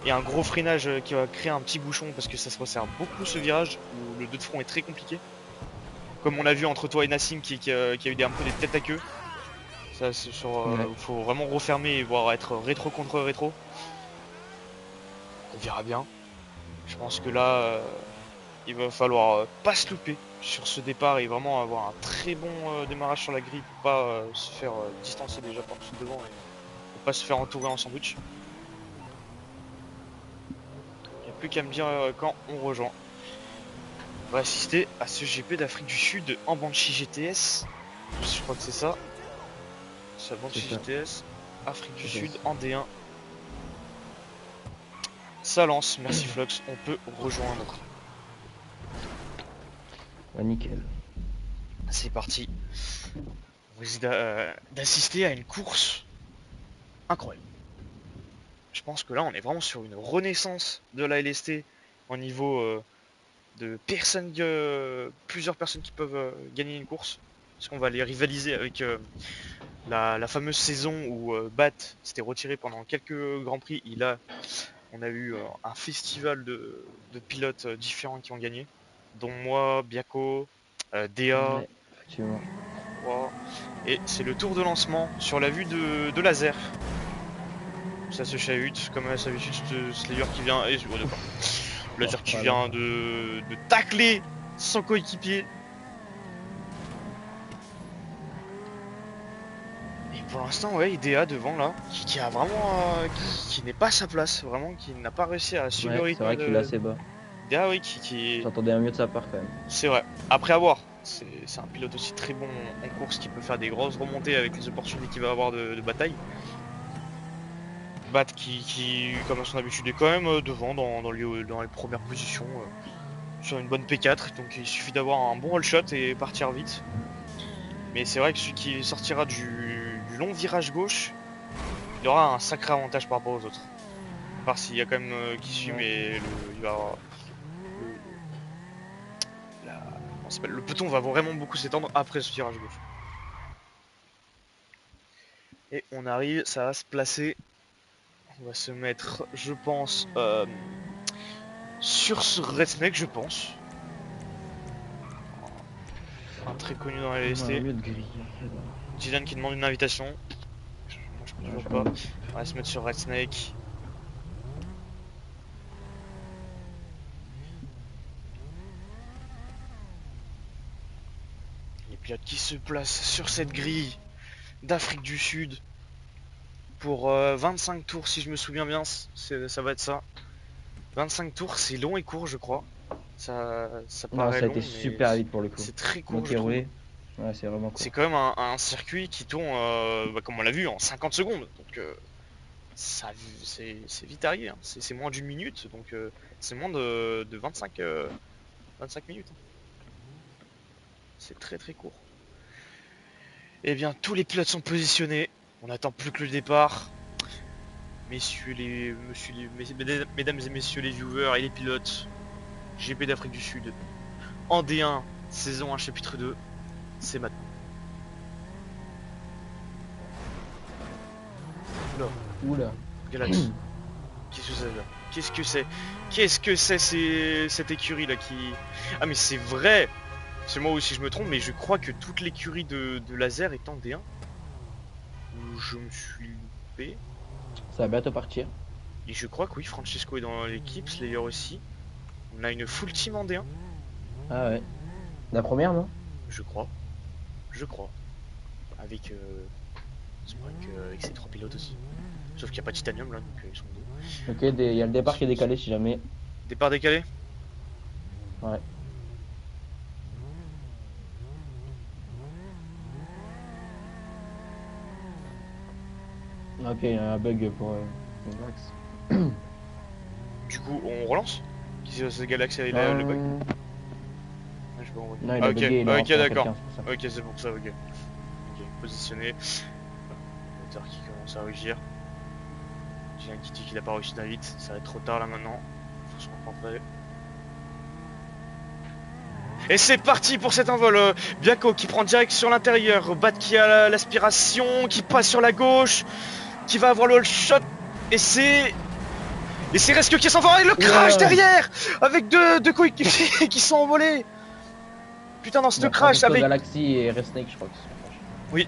et un gros freinage qui va créer un petit bouchon, parce que ça se resserre beaucoup ce virage, où le 2 de front est très compliqué. Comme on l'a vu entre toi et Nassim, qui a eu un peu des têtes à queue. Ça, c'est sur, Ouais. faut vraiment refermer et voir être rétro contre rétro. On verra bien. Je pense que là, il va falloir pas se louper sur ce départ et vraiment avoir un très bon démarrage sur la grille pour pas se faire distancer déjà par tout devant et pour pas se faire entourer en sandwich. Il n'y a plus qu'à me dire quand on rejoint. On va assister à ce GP d'Afrique du Sud en Banshee GTS. Je crois que c'est ça. C'est la Banshee C'est ça. GTS. Afrique du C'est Sud ça. en D1. Ça lance, merci Flux, on peut rejoindre. Ouais, nickel. C'est parti. On risque d'assister à une course incroyable. Je pense que là on est vraiment sur une renaissance de la LST au niveau de personnes, plusieurs personnes qui peuvent gagner une course. Parce qu'on va les rivaliser avec la fameuse saison où Bat s'était retiré pendant quelques grands prix. On a eu un festival de pilotes différents qui ont gagné, dont moi, Biako, DA, Ouais, effectivement. wow. Et c'est le tour de lancement sur la vue de laser. Ça se chahute, comme à sa habitude, Slayer qui vient. Et oh, d'accord. Laser qui Voilà. vient de tacler son coéquipier. Et pour l'instant, ouais, IDEA devant là, qui a vraiment. Qui n'est pas à sa place, vraiment, qui n'a pas réussi à suivre le Ouais, c'est rythme vrai qu'il est de. assez bas. IDEA, oui, qui. J'entendais un mieux de sa part quand même. C'est vrai. Après avoir. C'est un pilote aussi très bon en course qui peut faire des grosses remontées avec les opportunités qu'il va avoir de bataille. Bat qui, comme à son habitude, est quand même devant dans les premières positions sur une bonne P4. Donc il suffit d'avoir un bon all shot et partir vite. Mais c'est vrai que celui qui sortira du long virage gauche, il aura un sacré avantage par rapport aux autres. À part s'il y a quand même qui suit, mais il va avoir comment ça s'appelle, le peloton va vraiment beaucoup s'étendre après ce virage gauche. Et on arrive, ça va se placer. On va se mettre, je pense, sur ce Redneck, je pense. Un très connu dans la Ouais, LST. un mieux de grille. Dylan qui demande une invitation. Moi je peux toujours pas. On va se mettre sur Red Snake. Les pilotes qui se placent sur cette grille d'Afrique du Sud pour 25 tours si je me souviens bien. Ça va être ça. 25 tours, c'est long et court je crois. Ça Non, paraît ça a long, été mais super vite pour le coup. c'est très court, Donc je il trouve. roulé. Ouais, c'est vraiment cool. C'est quand même un circuit qui tourne, comme on l'a vu, en 50 secondes. Donc c'est vite arrivé, hein. C'est moins d'une minute, donc c'est moins de 25 minutes, hein. C'est très très court. Eh bien, tous les pilotes sont positionnés. On n'attend plus que le départ. Mesdames et messieurs les viewers et les pilotes, GP d'Afrique du Sud, en D1, saison 1, chapitre 2, c'est maintenant. Là, Oula. Galaxy. Qu'est-ce que c'est là? Qu'est-ce que c'est? Qu'est-ce que c'est cette écurie là qui... Ah mais c'est vrai! C'est moi aussi je me trompe, mais je crois que toute l'écurie de Laser est en D1. Ou je me suis loupé. Ça va bientôt partir. Et je crois que oui, Francesco est dans l'équipe, Slayer aussi. On a une full team en D1, Ah ouais. La première, non? je crois. Je crois. Avec, avec ces 3 pilotes aussi. Sauf qu'il n'y a pas de titanium là, donc ils sont deux. Ok, il y a le départ qui est décalé si jamais. Départ décalé? Ouais. Ok, il y a un bug pour Max. Du coup, on relance? C'est Galaxy avec le bug? Ah, je peux envoyer. Non, il Ah, a ok, bugué, il a ok, lancé en d'accord. quelqu'un, c'est pour ça. Ok, c'est pour ça, ok. Ok, positionné. Le moteur qui commence à rugir. J'ai un qui dit qu'il a pas réussi d'un vite, ça va être trop tard là maintenant. Faut se concentrer. Et c'est parti pour cet envol. Biaco qui prend direct sur l'intérieur. Bat qui a l'aspiration, qui passe sur la gauche, qui va avoir le all shot. Et c'est Resque qui s'envole avec le crash derrière, avec deux coéquipiers qui sont envolés. Putain, dans ce crash avec... Galaxy et Resnake, je crois que c'est Oui.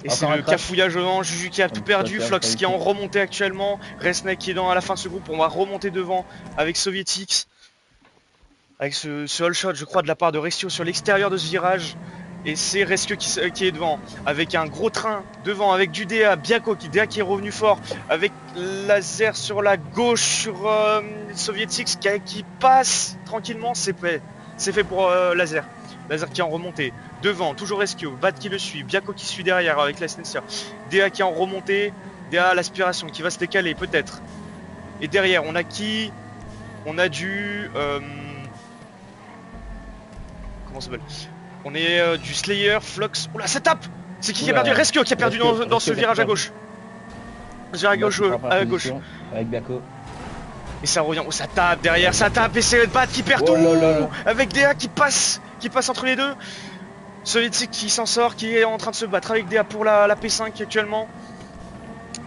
Et encore c'est un le crash. cafouillage devant, Juju qui a tout perdu, crash, Flox pas qui est en ici. remontée actuellement, Resnek qui est à la fin de ce groupe, on va remonter devant avec Sovietix. Avec ce all shot, je crois, de la part de Restio sur l'extérieur de ce virage. Et c'est Resque qui est devant, avec un gros train devant, avec du DA, Biaco qui est revenu fort, avec Laser sur la gauche, sur Sovietix qui passe tranquillement, c'est fait pour Laser. Laser qui est en remontée, devant, toujours Resque, Bat qui le suit, Biaco qui suit derrière avec la SNCA, DA qui est en remontée, DA l'aspiration qui va se décaler peut-être. Et derrière, on a qui? On a du... comment ça s'appelle? On est du Slayer, Flux. Oula, ça tape! C'est qui a perdu? Resque qui a perdu dans ce virage à gauche. Virage à gauche. Avec Biaco. Et ça revient. Oh, ça tape derrière, ça tape. Et c'est Bat qui perd tout. Avec DA qui passe entre les deux. Soviétique qui s'en sort, qui est en train de se battre avec DA pour la P5 actuellement.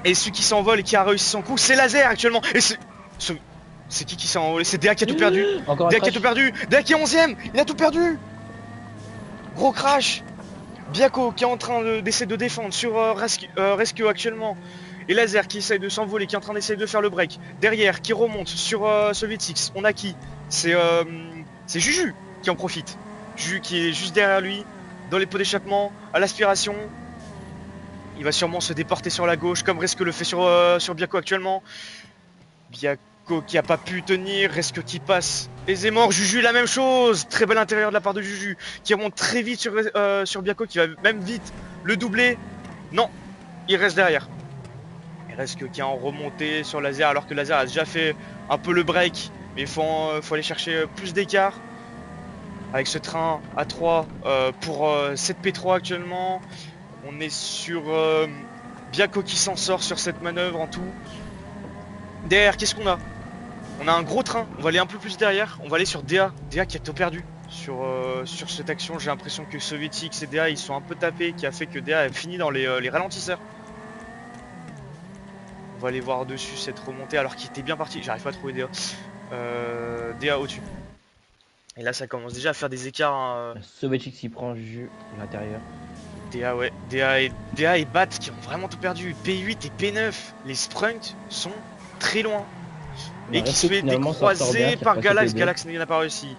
Et celui qui s'envole et qui a réussi son coup, c'est Laser actuellement. Et c'est qui s'est envolé? C'est DA qui a tout perdu. DA qui a tout perdu. DA qui est 11ème. Il a tout perdu. Gros crash. Biaco qui est en train d'essayer de défendre sur Rescue actuellement. Et Laser qui essaye de s'envoler, qui est en train d'essayer de faire le break. Derrière, qui remonte sur Sovietix. On a qui? C'est Juju qui en profite. Juju qui est juste derrière lui, dans les pots d'échappement, à l'aspiration. Il va sûrement se déporter sur la gauche, comme Resque le fait sur Biaco actuellement. Biaco qui a pas pu tenir, Resque qui passe aisément, Juju la même chose, très bel intérieur de la part de Juju, qui remonte très vite sur Biaco, qui va même vite le doubler. Non, il reste derrière. Il reste qui est en remontée sur Laser, alors que Laser a déjà fait un peu le break, mais il faut aller chercher plus d'écart. Avec ce train à 3 pour 7P3 actuellement, on est sur Biaco qui s'en sort sur cette manœuvre en tout. Derrière, qu'est-ce qu'on a? On a un gros train, on va aller un peu plus derrière, on va aller sur DA qui a tout perdu sur cette action. J'ai l'impression que Sovietix et DA ils sont un peu tapés, qui a fait que DA a fini dans les ralentisseurs. On va aller voir dessus cette remontée alors qu'il était bien parti, j'arrive pas à trouver DA. DA au-dessus. Et là ça commence déjà à faire des écarts. Sovietix qui prend Juju à l'intérieur. DA ouais, DA et Bat qui ont vraiment tout perdu. P8 et P9, les sprints sont très loin. Et qui se fait décroiser par Galax. Galax n'a pas réussi.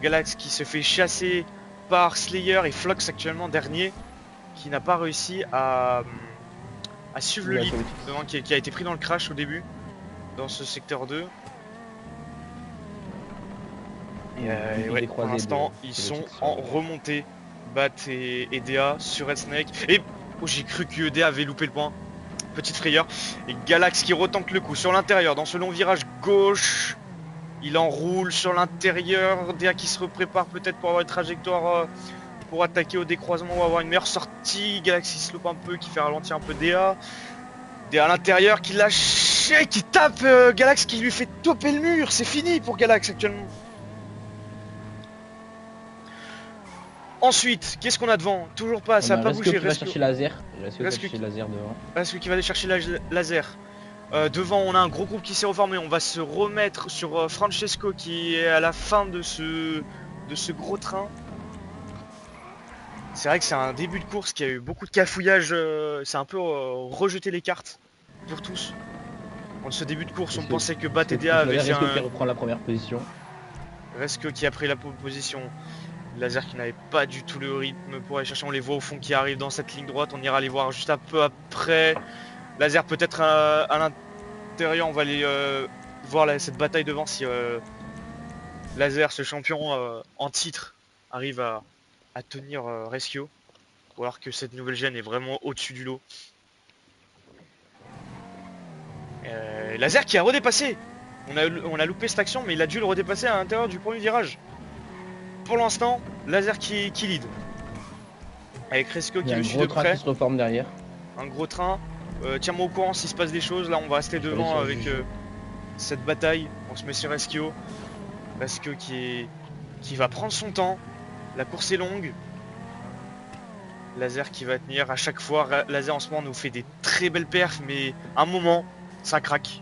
Galax qui se fait chasser par Slayer et Flux actuellement dernier, qui n'a pas réussi à suivre le lead, qui a été pris dans le crash au début, dans ce secteur 2. Et ouais, pour l'instant, ils sont en remontée. Bat et DA sur Red Snake. Et oh, j'ai cru que DA avait loupé le point. Petite frayeur. Et Galax qui retente le coup sur l'intérieur dans ce long virage gauche. Il enroule sur l'intérieur. DA qui se prépare peut-être pour avoir une trajectoire pour attaquer au décroisement ou avoir une meilleure sortie. Galax qui se loupe un peu, qui fait ralentir un peu DA. DA à l'intérieur qui lâche et qui tape Galax qui lui fait toper le mur. C'est fini pour Galax actuellement. Ensuite, qu'est-ce qu'on a devant? Toujours pas, ça n'a pas bougé. Rescue qui va chercher laser. Rescue qui va chercher laser devant. Rescue qui va aller chercher laser. Devant, on a un gros groupe qui s'est reformé. On va se remettre sur Francesco qui est à la fin de ce gros train. C'est vrai que c'est un début de course qui a eu beaucoup de cafouillage. C'est un peu rejeté les cartes pour tous. En ce début de course, on pensait que Bat et DA avaient fait Rescue qui reprend la première position. Rescue qui a pris la position. Laser qui n'avait pas du tout le rythme pour aller chercher. On les voit au fond qui arrivent dans cette ligne droite. On ira les voir juste un peu après. Laser peut-être à l'intérieur. On va aller voir cette bataille devant si Laser, ce champion en titre, arrive à tenir Rescue. Ou alors que cette nouvelle gêne est vraiment au-dessus du lot. Laser qui a redépassé. On a loupé cette action, mais il a dû le redépasser à l'intérieur du premier virage. Pour l'instant, Laser qui lead. Avec Rescue qui le suit de près. Il y a un gros train qui se reforme derrière. Un gros train. Tiens-moi au courant s'il se passe des choses. Là, on va rester devant avec cette bataille. On se met sur Rescue. Rescue qui va prendre son temps. La course est longue. Laser qui va tenir à chaque fois. Laser en ce moment nous fait des très belles perfs, mais à un moment, ça craque.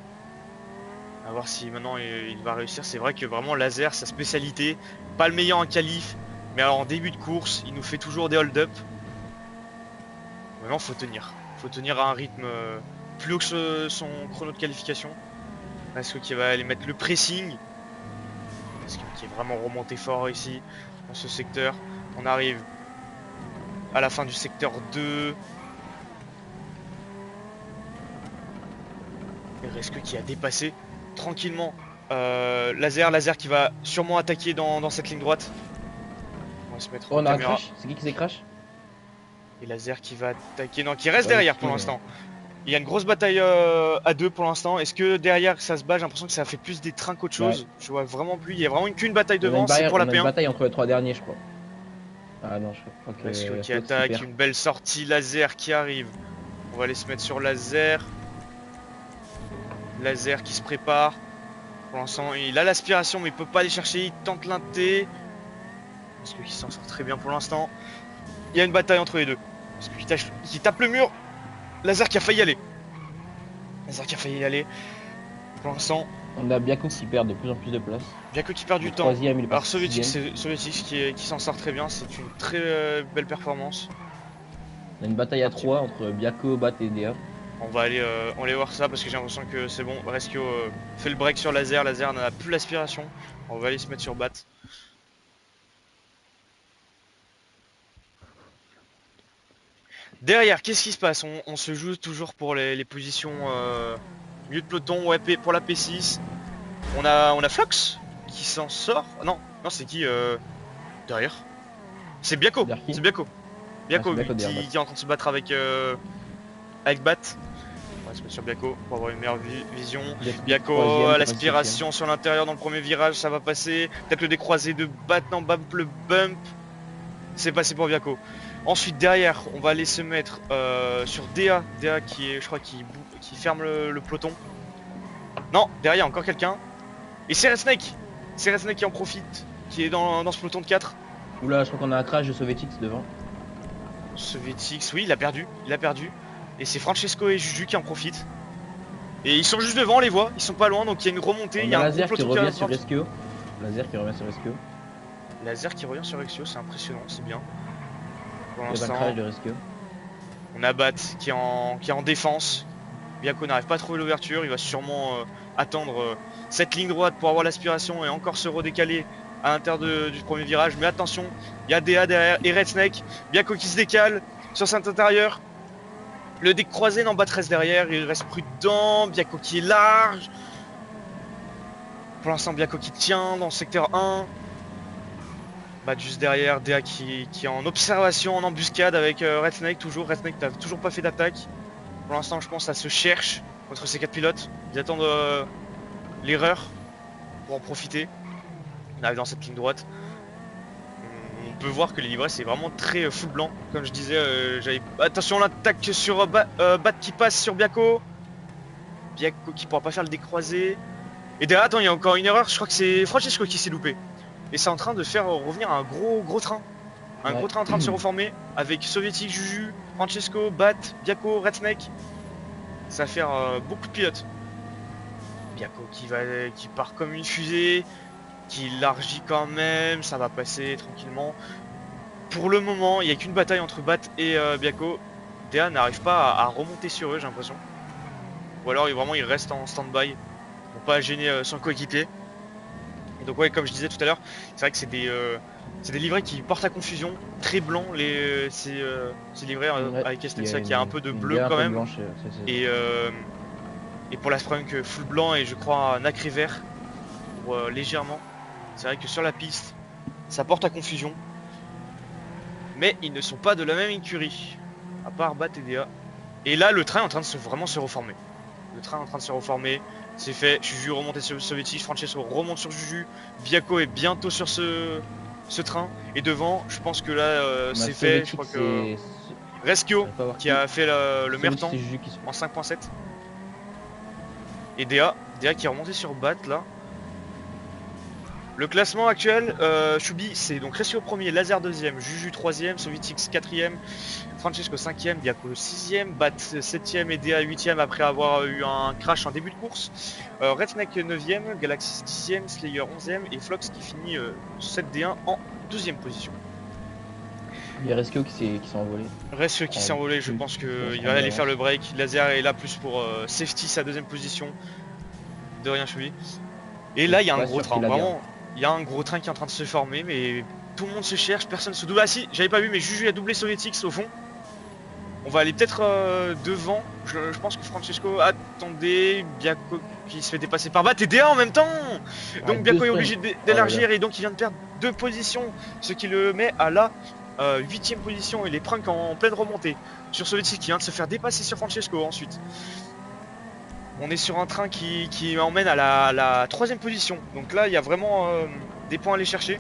A voir si maintenant il va réussir. C'est vrai que vraiment Laser, sa spécialité, pas le meilleur en qualif, mais alors en début de course, il nous fait toujours des hold-up. Maintenant, faut tenir à un rythme plus haut que son chrono de qualification. Rescue qui va aller mettre le pressing. Rescue qui est vraiment remonté fort ici, dans ce secteur. On arrive à la fin du secteur 2. Et Rescue qui a dépassé tranquillement Laser qui va sûrement attaquer dans cette ligne droite. On va se mettre on a un crash. C'est qui s'est crash? Et Laser qui va attaquer, non, qui reste derrière pour l'instant. Il y a une grosse bataille à deux pour l'instant. Est-ce que derrière ça se bat? J'ai l'impression que ça fait plus des trains qu'autre chose. Ouais. Je vois vraiment plus. Il y a vraiment qu'une bataille devant, c'est pour la P1. Il y a une bataille entre les trois derniers, je crois. Ah non, je crois que Rescue qui attaque, super. Une belle sortie, Laser qui arrive. On va aller se mettre sur Laser. Laser qui se prépare. Pour l'instant, il a l'aspiration, mais il peut pas aller chercher. Il tente l'inté. Rescue qui s'en sort très bien pour l'instant. Il y a une bataille entre les deux. Rescue qui tape le mur. Laser qui a failli y aller. Laser qui a failli y aller. Pour l'instant. On a Biako qui perd de plus en plus de place. Biako qui perd du temps. Alors Soviétique qui s'en sort très bien. C'est une très belle performance. On a une bataille à 3 entre Biako, Bat et DA. On va aller voir ça parce que j'ai l'impression que c'est bon. Rescue fait le break sur Laser. Laser n'a plus l'aspiration. On va aller se mettre sur Bat. Derrière, qu'est-ce qui se passe? On se joue toujours pour les positions milieu de peloton, ouais, pour la P6. On a Flox qui s'en sort. Non, c'est qui derrière? C'est Biako. C'est Biako. Biako qui est en train de se battre avec Bat. On va se mettre sur Biako pour avoir une meilleure vision. Biako à l'aspiration sur l'intérieur dans le premier virage, ça va passer. Peut-être le décroisé de Bat, non, le bump. C'est passé pour Biako. Ensuite derrière, on va aller se mettre sur DA. DA qui est, je crois, qui ferme le peloton. Non, derrière encore quelqu'un. Et c'est Red Snake. C'est Red Snake qui en profite, qui est dans ce peloton de 4. Oula, je crois qu'on a un crash de Sovietix devant. Sovietix, oui, il a perdu. Et c'est Francesco et Juju qui en profitent. Et ils sont juste devant, on les voit. Ils sont pas loin, donc il y a une remontée. Il y a un Laser qui revient sur Rescue. Laser qui revient sur Rescue. Laser qui revient sur Rescue, c'est impressionnant, c'est bien. Pour l'instant, on a Bat qui est en défense. Biako n'arrive pas à trouver l'ouverture. Il va sûrement attendre cette ligne droite pour avoir l'aspiration et encore se redécaler à l'intérieur du premier virage. Mais attention, il y a DA derrière et Red Snake. Biako qui se décale sur cet intérieur. Le deck croisé, non, Bat reste derrière. Il reste prudent. Biako qui est large. Pour l'instant, Biako qui tient dans le secteur 1. Bat juste derrière, DA qui est en observation, en embuscade avec Red Snake toujours. Red Snake n'a toujours pas fait d'attaque. Pour l'instant, je pense que ça se cherche contre ces 4 pilotes. Ils attendent l'erreur pour en profiter. On arrive dans cette ligne droite. On peut voir que les livrets c'est vraiment très full blanc. Comme je disais, attention l'attaque sur Bat qui passe sur Biaco. Biaco qui pourra pas faire le décroisé. Et derrière, attends, il y a encore une erreur. Je crois que c'est Francesco qui s'est loupé. Et c'est en train de faire revenir un gros train. Un gros train en train de se reformer avec Soviétique, Juju, Francesco, Bat, Biaco, Red Snake. Ça va faire beaucoup de pilotes. Biaco qui part comme une fusée, qui élargit quand même, ça va passer tranquillement. Pour le moment, il n'y a qu'une bataille entre Bat et Biaco. DA n'arrive pas à remonter sur eux, j'ai l'impression. Ou alors vraiment il reste en stand-by pour pas gêner son coéquipier. Et donc ouais, comme je disais tout à l'heure, c'est vrai que c'est des livrets qui portent à confusion, très blancs, ces livrets avec Estensa qui a un peu de bleu quand même. Blanche, Et pour la Sprung full blanc et je crois nacré vert pour légèrement. C'est vrai que sur la piste, ça porte à confusion. Mais ils ne sont pas de la même écurie, à part Bat et DA. Et là, le train est en train de vraiment se reformer. Le train est en train de se reformer. C'est fait. Juju remonté sur Soviétique, Francesco remonte sur Juju. Biaco est bientôt sur ce train. Et devant, je pense que là, c'est fait. Je crois que Rescue qui a fait le meilleur temps en 5.7. Et DA qui est remonté sur Bat là. Le classement actuel, Choubi c'est donc Rescue premier, Laser deuxième, Juju troisième, Sovietix quatrième, Francesco 5ème, Biaco 6ème, Bat 7ème et DA 8ème après avoir eu un crash en début de course. Red Snake 9ème, Galaxy 10ème, Slayer 11ème et Flox qui finit 7D1 en 12ème position. Il y a Rescue qui s'est envolé. Rescue qui s'est envolé, je pense qu'il va aller faire le break. Laser est là plus pour safety sa deuxième position. De rien Choubi. Et là il y a un gros train, vraiment. Il y a un gros train qui est en train de se former, mais tout le monde se cherche, personne se double. Ah si, j'avais pas vu, mais Juju a doublé Sovietix au fond. On va aller peut-être devant. Je pense que Francesco, attendez, Biaco qui se fait dépasser par Bat et DA en même temps. Donc Biaco est obligé d'élargir et donc il vient de perdre 2 positions, ce qui le met à la 8ème position. Et les Prunk en pleine remontée sur Sovietix qui vient de se faire dépasser sur Francesco ensuite. On est sur un train qui emmène à la 3ème position. Donc là, il y a vraiment des points à aller chercher.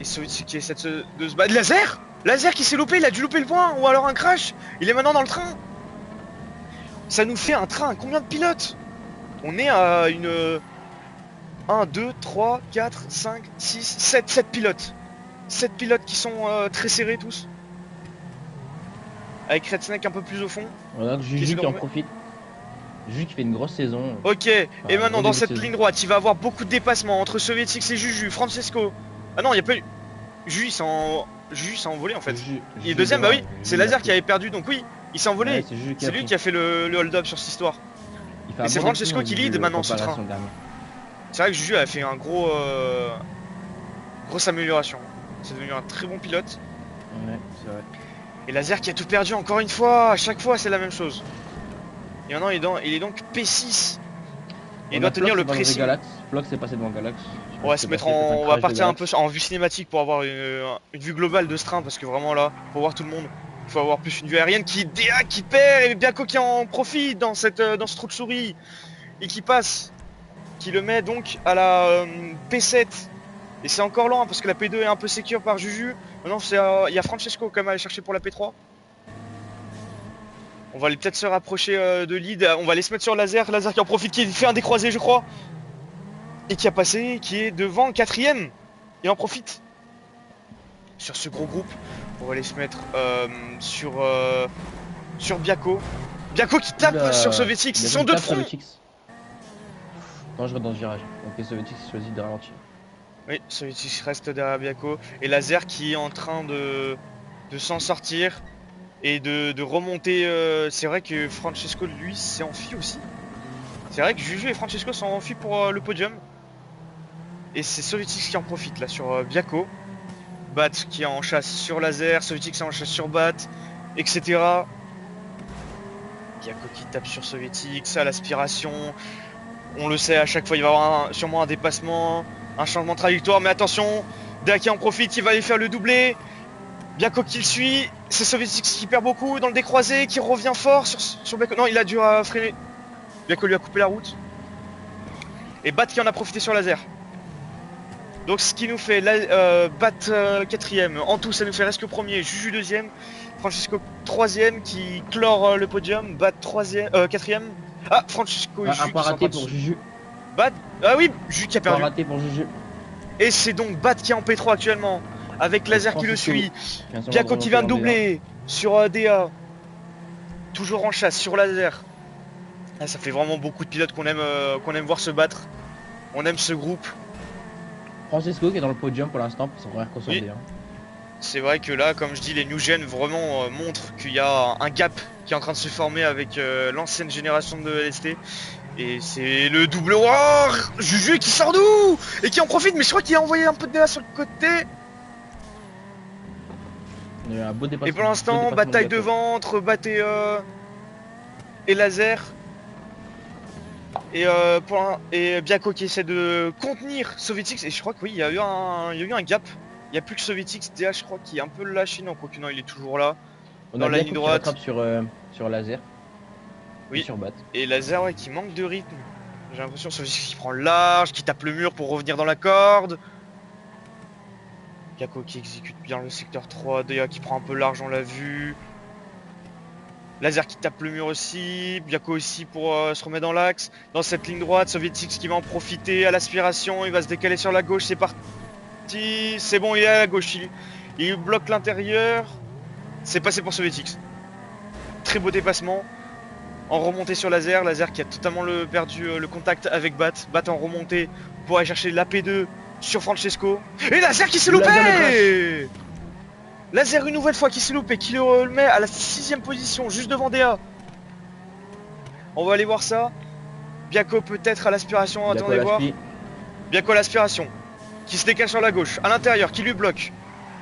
Et Sovietix qui essaie de se battre. Laser qui s'est loupé, il a dû louper le point. Ou alors un crash. Il est maintenant dans le train. Ça nous fait un train à combien de pilotes? On est à une 1, 2, 3, 4, 5, 6, 7 pilotes. 7 pilotes qui sont très serrés tous. Avec Red Snake un peu plus au fond. Voilà, Juju qui en profite. Juju qui fait une grosse saison. Ok, et maintenant dans cette ligne droite, il va avoir beaucoup de dépassements entre Sovietix et Juju, Francesco. Ah non, il n'y a pas eu. Juju s'est envolé en fait. Il est deuxième, bah oui, c'est Laser qui avait perdu, donc oui, il s'est envolé. Ouais, c'est lui qui a fait le hold-up sur cette histoire. Et c'est Francesco qui lead maintenant ce train. C'est vrai que Juju a fait un grosse amélioration. C'est devenu un très bon pilote. Ouais, c'est vrai. Et Laser qui a tout perdu encore une fois, à chaque fois c'est la même chose. Et maintenant il est donc P6. Et il doit tenir le pressing. Flox est passé devant Galax. On va partir un peu en vue cinématique pour avoir une vue globale de ce train parce que vraiment là, faut voir tout le monde. Il faut avoir plus une vue aérienne qui perd et Biaco qui en profite dans ce trou de souris et qui passe, qui le met donc à la P7. Et c'est encore loin parce que la P2 est un peu sécure par Juju. Maintenant il y a Francesco quand même à aller chercher pour la P3. On va aller peut-être se rapprocher de lead. On va aller se mettre sur Laser qui en profite, qui fait un décroisé je crois. Et qui a passé, qui est devant 4ème. Et en profite. Sur ce gros groupe. On va aller se mettre sur Biaco. Biaco qui tape sur Sovietix. Ils sont deux de front. Dangereux dans ce virage. Donc Sovietix choisit de ralentir. Oui, Sovietix reste derrière Biaco. Et Laser qui est en train de s'en sortir. Et de remonter. C'est vrai que Francesco lui s'est enfui aussi. C'est vrai que Juju et Francesco sont enfuis pour le podium. Et c'est Sovietix qui en profite là sur Biaco. Bat qui est en chasse sur Laser, Sovietix est en chasse sur Bat, etc. Biaco qui tape sur Sovietix à l'aspiration. On le sait, à chaque fois il va y avoir sûrement un dépassement, un changement de trajectoire. Mais attention, Dea qui en profite, il va aller faire le doublé. Biako qui le suit. C'est Sovietix qui perd beaucoup dans le décroisé, qui revient fort sur Biako. Non, il a dû freiner. Biako lui a coupé la route. Et Bat qui en a profité sur laser. Donc ce qui nous fait Bat 4ème. En tout, ça nous fait Rescue 1er, Juju 2ème, Francesco 3ème qui clore le podium. Bat 4ème. Ah, Francesco et Un Juju pas qui sont en raté train de pour Juju. Bat. Ah oui, Juju qui a Pas perdu. raté pour Juju. Et c'est donc Bat qui est en P3 actuellement. Avec Laser qui le suit. Biako qui vient de doubler sur Dea. Toujours en chasse sur Laser. Ah, ça fait vraiment beaucoup de pilotes qu'on aime voir se battre. On aime ce groupe. Francesco qui est dans le podium pour l'instant pour son première course en Oui. D1. C'est vrai que là, comme je dis, les New Gen vraiment montrent qu'il y a un gap qui est en train de se former avec l'ancienne génération de LST. Et c'est le double war Juju qui sort d'où et qui en profite, mais je crois qu'il a envoyé un peu de DA sur le côté. Il y a eu un beau dépassement. Et pour l'instant, bataille devant entre Bat et Laser. Et Biako qui essaie de contenir Sovietix. Et je crois que oui, il y a eu un gap. Il n'y a plus que Sovietix. DA, je crois, qui est un peu lâché. Non, quoique non, il est toujours là. On dans a la Biako ligne qui droite. rattrape sur Laser. Oui. Et sur Bat. Et Laser, ouais, qui manque de rythme. J'ai l'impression Sovietix qui prend le large, qui tape le mur pour revenir dans la corde. Biako qui exécute bien le secteur 3. DA qui prend un peu large, on l'a vu. Laser qui tape le mur aussi, Biako aussi pour se remettre dans l'axe. Dans cette ligne droite, Sovietix qui va en profiter à l'aspiration, il va se décaler sur la gauche, c'est parti. C'est bon, il est à la gauche, il bloque l'intérieur. C'est passé pour Sovietix. Très beau dépassement. En remontée sur Laser, Laser qui a totalement perdu le contact avec Bat. Bat en remontée pour aller chercher la P2 sur Francesco. Et Laser qui s'est loupé. Laser une nouvelle fois qui s'est loupé, qui le met à la 6ème position, juste devant DA. On va aller voir ça. Biako peut-être à l'aspiration, attendez voir. Biako à l'aspiration, qui se décale sur la gauche, à l'intérieur, qui lui bloque.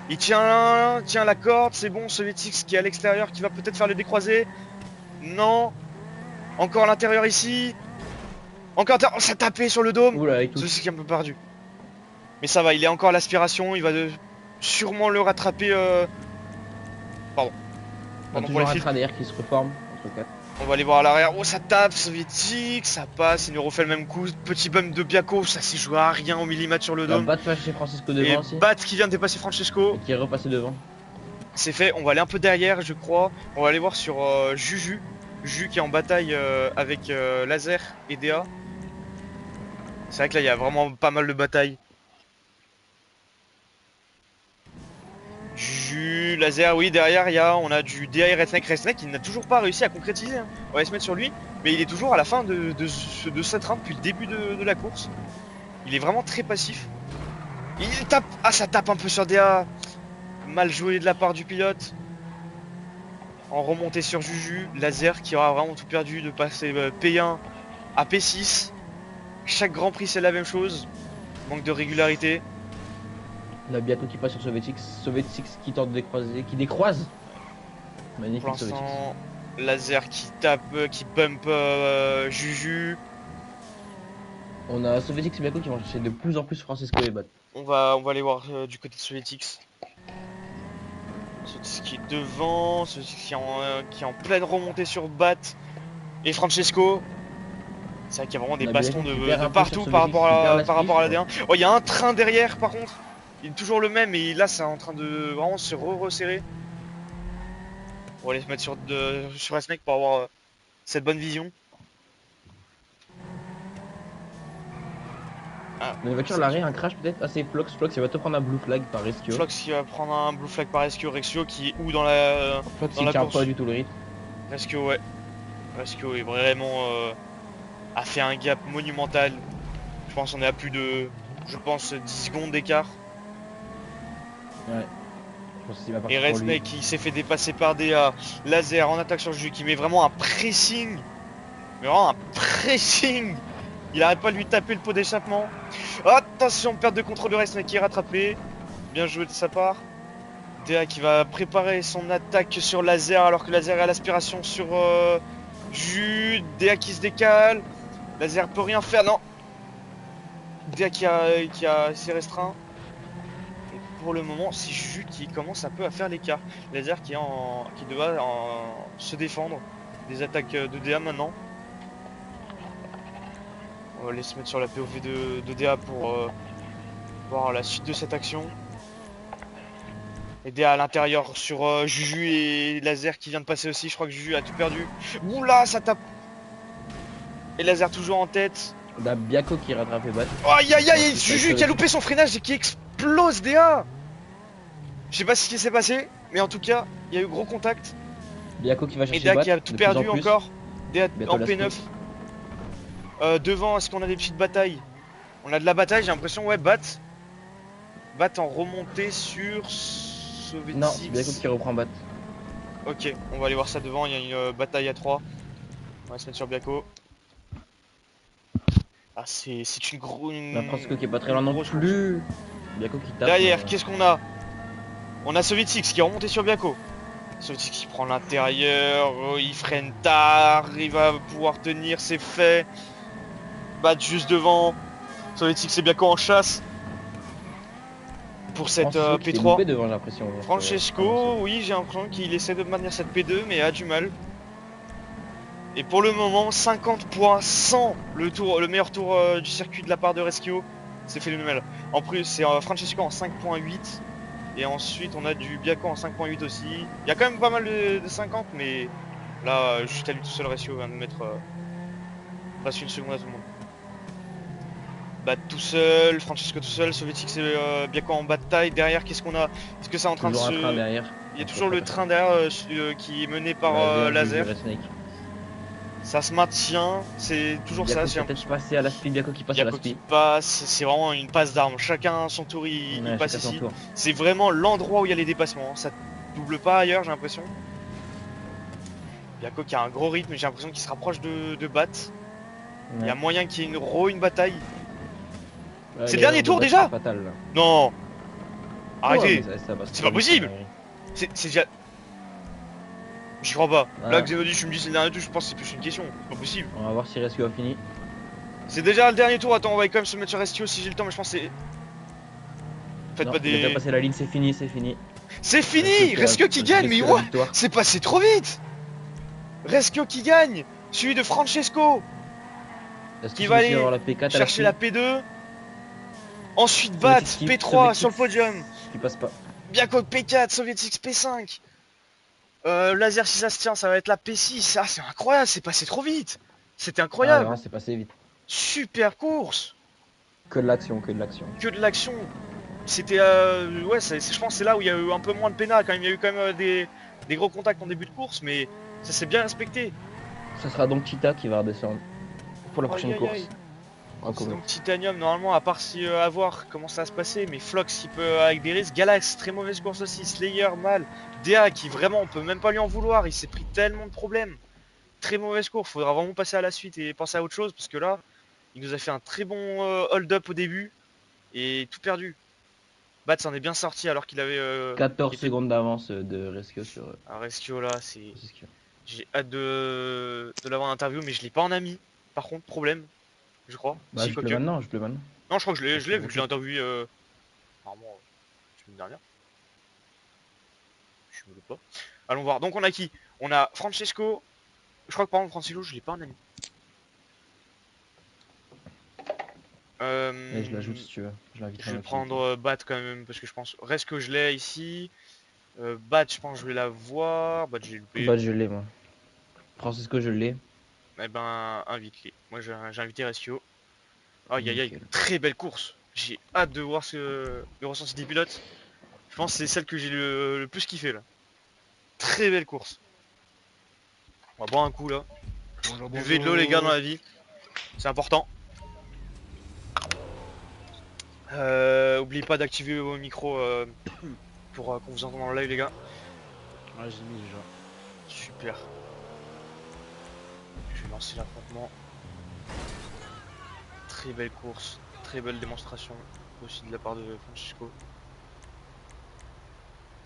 Il tient la corde, c'est bon, Sovietix qui est à l'extérieur, qui va peut-être faire le décroisé. Non. Encore à l'intérieur ici. Encore à l'intérieur, oh, ça a tapé sur le dôme. C'est qui est un peu perdu. Mais ça va, il est encore à l'aspiration, il va sûrement le rattraper. Pardon pour les films. Derrière qui se reforme. On va aller voir à l'arrière. Oh, ça tape, Soviétique, ça passe. Il nous refait le même coup. Petit bump de Biako, ça s'est joué à rien au millimètre sur le dôme. Bat chez Francesco devant et aussi. Bat qui vient de dépasser Francesco. Et qui est repassé devant. C'est fait, on va aller un peu derrière, je crois. On va aller voir sur Juju. Juju qui est en bataille avec Laser et DA. C'est vrai que là, il y a vraiment pas mal de batailles. Juju, Laser, oui, derrière on a du DA et Resnek. Resnek qui n'a toujours pas réussi à concrétiser, hein. On va se mettre sur lui, mais il est toujours à la fin de cette round depuis le début de la course. Il est vraiment très passif. Il tape, ah ça tape un peu sur DA. Mal joué de la part du pilote. En remontée sur Juju, Laser qui aura vraiment tout perdu de passer P1 à P6. Chaque Grand Prix c'est la même chose. Manque de régularité. On a Biako qui passe sur Sovietix. Sovietix qui tente de décroiser, qui décroise. Magnifique. Pour l'instant, Laser qui tape, qui bump Juju. On a Sovietix et Biako qui vont chercher de plus en plus Francesco et Bat. On va aller voir du côté de Sovietix. Sovietix qui est devant, Sovietix qui est en pleine remontée sur Bat. Et Francesco. C'est vrai qu'il y a vraiment des bastons de partout par rapport à la D1. Oh, il y a un train derrière par contre. Il est toujours le même et là c'est en train de vraiment se resserrer. On va aller se mettre sur Resnek pour avoir cette bonne vision. Ah, une voiture à l'arrêt, un crash peut-être. Ah c'est Flox, il va te prendre un blue flag par Rescue. Flox qui va prendre un blue flag par Rescue. Rescue qui est où dans la Flox il tient pas du tout le rythme. Rescue ouais. Rescue est vraiment a fait un gap monumental. Je pense qu'on est à plus de 10 secondes d'écart. Ouais. Et Resnek qui s'est fait dépasser par DA. Laser en attaque sur Juju qui met vraiment un pressing. Mais vraiment un pressing. Il arrête pas de lui taper le pot d'échappement. Attention, perte de contrôle de Resnek qui est rattrapé. Bien joué de sa part. DA qui va préparer son attaque sur Laser alors que Laser est à l'aspiration sur Juju. DA qui se décale. Laser peut rien faire, non. DA qui s'est restreint. pour le moment, c'est Juju qui commence un peu à faire l'écart. Laser qui doit se défendre des attaques de DA maintenant. On va aller se mettre sur la POV de DA pour voir la suite de cette action. Et DA à l'intérieur sur Juju et Laser qui vient de passer aussi. Je crois que Juju a tout perdu. Oula, ça tape. Et Laser toujours en tête. On a Biako qui rattrape Bat. Aïe aïe aïe, Ouais, Juju qui a loupé son freinage et qui explose DA. Je sais pas ce qui s'est passé, mais en tout cas, il y a eu gros contact. Biako qui va Et chercher DA Bat. qui a tout de plus en perdu plus. encore. DA Bientôt en la P9. Devant, est-ce qu'on a des petites batailles? On a de la bataille, j'ai l'impression, ouais, Bat en remontée sur Soviétique. Non, c'est Biako qui reprend Bat. Ok, on va aller voir ça devant, il y a une bataille à 3. On va se mettre sur Biako. Ah, c'est une grosse. La Francisco qui est pas très loin non plus. Biako qui tape. Derrière, qu'est-ce qu'on a? On a Soviétique qui est remonté sur Biako. Soviétique qui prend l'intérieur, il freine tard, il va pouvoir tenir, c'est fait. Bat juste devant. Soviétique c'est Biako en chasse. Pour cette Francesco qui est P3. loupé devant, j'ai l'impression. Francesco, oui, j'ai l'impression qu'il essaie de maintenir cette P2, mais a du mal. Et pour le moment, 50 points sans le meilleur tour du circuit de la part de Reschio. C'est phénoménal. En plus, c'est Francesco en 5.8. Et ensuite, on a du Biako en 5.8 aussi. Il y a quand même pas mal de 50, mais là, juste à lui tout seul, Reschio vient de mettre presque une seconde à tout le monde. Bat tout seul, Francesco tout seul, Soviétique c'est Biako en bataille. Derrière, qu'est-ce qu'on a? Est-ce que c'est en train Toujours de un se. train derrière. Il y a toujours le train derrière qui est mené par Laser. Ça se maintient, c'est toujours ça. Biako peut-être passer à la speed, Biako qui passe à la Biako qui speed. passe, c'est vraiment une passe d'armes. Chacun son tour, il passe ici. C'est vraiment l'endroit où il y a les dépassements. Ça double pas ailleurs, j'ai l'impression. Biako qui a un gros rythme, j'ai l'impression qu'il se rapproche de Bat. Il y a moyen qu'il y ait une bataille. C'est le dernier tour déjà? Fatal, là. Non. Arrêtez. Ouais, C'est pas possible. C'est déjà. J'y crois pas. Ah. Là, Xenodus, tu me dis c'est le dernier tour, je pense que c'est plus une question. C'est pas possible. On va voir si Rescue a fini. C'est déjà le dernier tour. Attends, on va quand même se mettre sur Restio si j'ai le temps, mais je pense que c'est. Faites Non, pas il a déjà des. passé la ligne, c'est fini, c'est fini. C'est fini! Restio qui gagne, mais ouais! C'est passé trop vite! Restio qui gagne! Suivi de Francesco! Qui va aller avoir la P4 chercher la P2. Ensuite, Bat, P3 sur le podium. Qui passe pas. Biako P4, Soviétique P5. Laser, si ça se tient, ça va être la P6. Ah, c'est incroyable, c'est passé trop vite. C'était incroyable. Ah, c'est passé vite. Super course. Que de l'action, que de l'action. Que de l'action. C'était, ouais, je pense que c'est là où il y a eu un peu moins de pénal quand même. Il y a eu quand même des gros contacts en début de course, mais ça s'est bien respecté. Ça sera donc Cheetah qui va redescendre pour la prochaine course. C'est donc Titanium, normalement, à part si à voir comment ça va se passer, mais Flox il peut avec des risques. Galax, très mauvaise course aussi. Slayer, mal. DA qui vraiment, on peut même pas lui en vouloir. Il s'est pris tellement de problèmes. Très mauvaise course. Faudra vraiment passer à la suite et penser à autre chose parce que là, il nous a fait un très bon hold-up au début et tout perdu. Bat s'en est bien sorti alors qu'il avait 14 secondes d'avance de Rescue sur Rescue là, c'est. J'ai hâte de l'avoir en interview, mais je l'ai pas en ami. Par contre, problème, je crois. Bah, je le maintenant, je le maintenant. Non, je crois que je l'ai vu que je l'ai interviewé apparemment la semaine dernière. Je me le pas. Allons voir. Donc on a qui? On a Francesco. Je crois que par exemple Francesco, je l'ai pas en ami. Et je l'ajoute si tu veux. Je vais prendre Bat quand même parce que je pense. Reste que je l'ai ici. Bat, je pense que je vais la voir. Bat, j'ai loupé. Bat, je l'ai moi. Francisco, je l'ai. Eh ben, invite-les. Moi, j'ai invité Rescue. Aïe aïe aïe, très belle course. J'ai hâte de voir le ressenti des pilotes. Je pense que c'est celle que j'ai le plus kiffé là. Très belle course. On va boire un coup là. Buvez de l'eau les gars dans la vie. C'est important. Oubliez pas d'activer vos micros pour qu'on vous entende en live les gars. Ouais, j'ai mis déjà. Super. Je vais lancer l'affrontement. Très belle course, très belle démonstration aussi de la part de Francesco.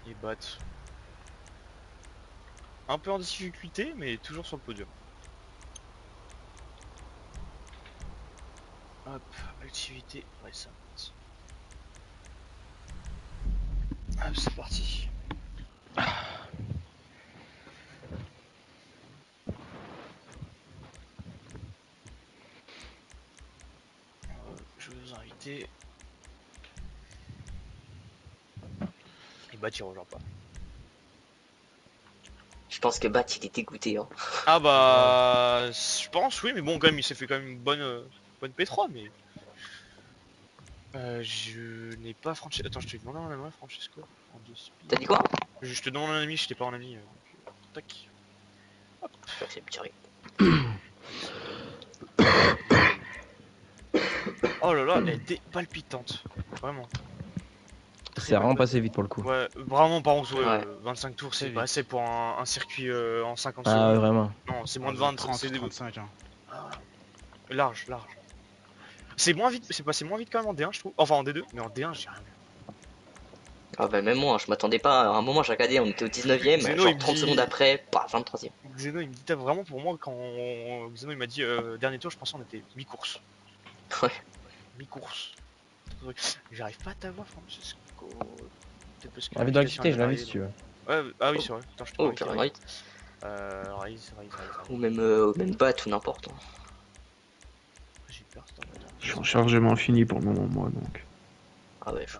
Et Bat. Un peu en difficulté, mais toujours sur le podium. Hop, activité récente. c'est parti. Je vais vous inviter. Et bah, tu rejoins pas. Je pense que Bat il est dégoûté. Hein. Ah bah, je pense, oui, mais bon, quand même, il s'est fait quand même une bonne P3, mais. Je n'ai pas franchi. Attends, je te demande un ami, Francesco. En 2 speed. T'as dit quoi? Je te demande un ami, je t'ai pas en ami. Tac. C'est petit rire. Oh là là, elle était palpitante. Vraiment. C'est vraiment passé vite pour le coup. Ouais, vraiment, par contre, ouais, Ouais. 25 tours, c'est C'est pas vite. assez pour un circuit en 50 Ah ouais, secondes. vraiment. Non, c'est moins de 20, 30, c'est 35. Hein. large, large. C'est moins vite, c'est passé moins vite quand même en D1, je trouve. Enfin, en D2, mais en D1, j'ai rien vu. Ah bah même moi, je m'attendais pas. À un moment, j'ai regardé, on était au 19ème, Zeno, il genre me 30 dit- secondes après, bah 23ème. Xeno, il me dit tape vraiment pour moi quand Xeno il m'a dit dernier tour, je pensais on était mi-course. Ouais. Mi-course. J'arrive pas à t'avoir, Francesco. Peut-être parce que Invite dans l'application l'activité, est je l'invite variée, si tu veux. Ouais, ah oui, c'est vrai. Attends, je te Oh, invite, carrément. Raïs. Raïs. Ou même, même Bat ou n'importe. Hein. J'ai peur, c'est un bâtard. Je suis en chargement infini pour le moment, moi, donc. Ah ouais, je...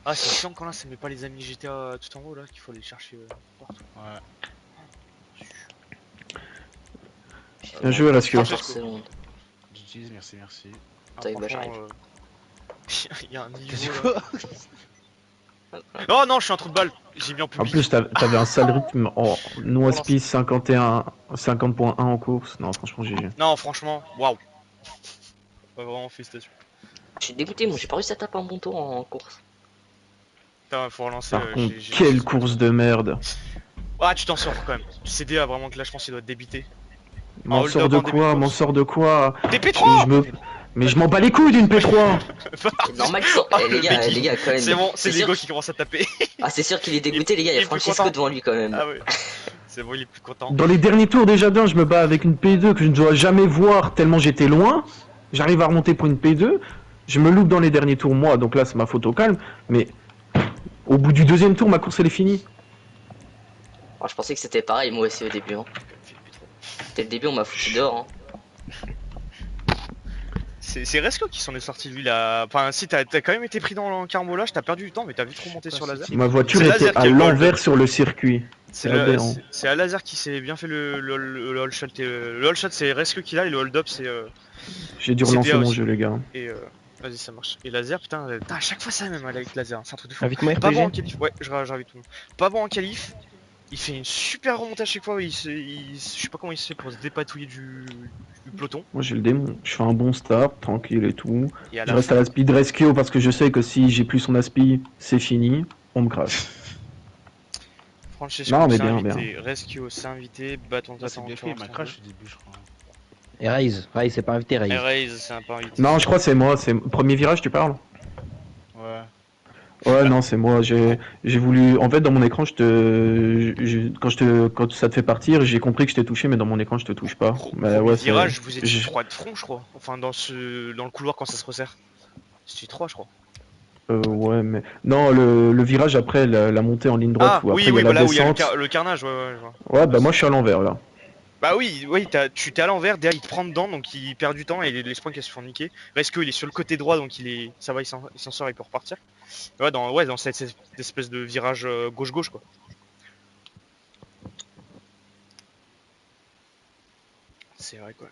Ah, c'est chiant quand là, ça met pas les amis GTA tout en haut là, qu'il faut les chercher partout. Ouais. Bien joué, Rasco. Francesco. secondes. J'utilise, merci. Ah, T'as eu, bah, franchement, j'arrive. il y a un T'as niveau dit là. quoi? Oh non, je suis un trou de balle. J'ai mis en En public. plus, t'avais un sale rythme en no Relance. speed 51, 50.1 en course. Non, franchement, GG. Non, franchement, waouh. Ouais, vraiment, félicitations. Je suis dégoûté, moi j'ai pas réussi à taper un bon tour en course. Putain, faut relancer. Par contre, j'ai- quelle course de merde. Ah, tu t'en sors quand même. CDA, vraiment, que là, je pense qu'il doit te débiter. M'en hold sort up de en début de quoi, course. m'en sort de quoi. T'es P3 Mais je m'en bats les couilles d'une P3. C'est normal qu'ils sont. Ah, Eh, le mec, les gars, quand même. C'est bon, c'est sûr l'ego que- qui commence à taper. Ah, c'est sûr qu'il est dégoûté, les gars, il y il a est plus Francesco content. devant lui quand même. Ah ouais. C'est bon, il est plus content. Dans les derniers tours déjà d'un, je me bats avec une P2 que je ne dois jamais voir tellement j'étais loin. J'arrive à remonter pour une P2. Je me loupe dans les derniers tours, moi, donc là c'est ma faute au calme. Mais au bout du deuxième tour, ma course elle est finie. Alors, je pensais que c'était pareil, moi aussi au début. Hein. Dès le début, on m'a foutu dehors. Hein. C'est Resco qui s'en est sorti lui là. Enfin, si t'as quand même été pris dans le carbolage, t'as perdu du temps, mais t'as vite remonté pas sur si laser. type. Ma voiture C'est était Laser qui à a le l'envers hold-up. sur le circuit. C'est aberrant. à laser qui s'est bien fait le hold shot. Le hold shot c'est Resco qui l'a et le hold up c'est J'ai dû c'était relancer mon aussi. jeu, les gars. vas-y ça marche. Et laser putain, à chaque fois ça même avec laser, c'est un truc de fou. Invite-moi Pas bon en RPG. qualif, ouais, j'invite tout le monde. Pas bon en qualif, il fait une super remontée à chaque fois, je sais pas comment il se fait pour se dépatouiller du peloton. Moi j'ai le démon. Je fais un bon start, tranquille et tout. Et à Je la reste à la speed rescue parce que je sais que si j'ai plus son aspi, c'est fini. On me crache. Francesco Non, mais s'est bien, invité, Rescue s'est invité, bâton Là, c'est d'attente. bien fait, il m'a crash au début, je crois. Et Raise, c'est pas invité Raise. Raise, c'est un pas invité. Non, je crois que c'est moi. C'est premier virage, tu parles? Ouais. Ouais, non, c'est moi. J'ai voulu. En fait, dans mon écran, quand ça te fait partir, j'ai compris que je t'ai touché, mais dans mon écran, je te touche pas. Mais Premier ouais, virage, vous étiez je- 3 de front, je crois. Enfin, dans le couloir quand ça se resserre. C'était 3, je crois. ouais, mais non, le virage après, la montée en ligne droite, Ah, où après oui, il y a oui, la voilà où il y a descente. le carnage, ouais, je vois. Ouais, bah moi, je suis à l'envers là. Bah oui, tu t'es à l'envers, derrière il te prend dedans, donc il perd du temps et les points qui se font niquer. Rescue il est sur le côté droit, donc ça va, il s'en sort, il peut repartir. Ouais, dans cette espèce de virage gauche-gauche, quoi. C'est vrai, quoi.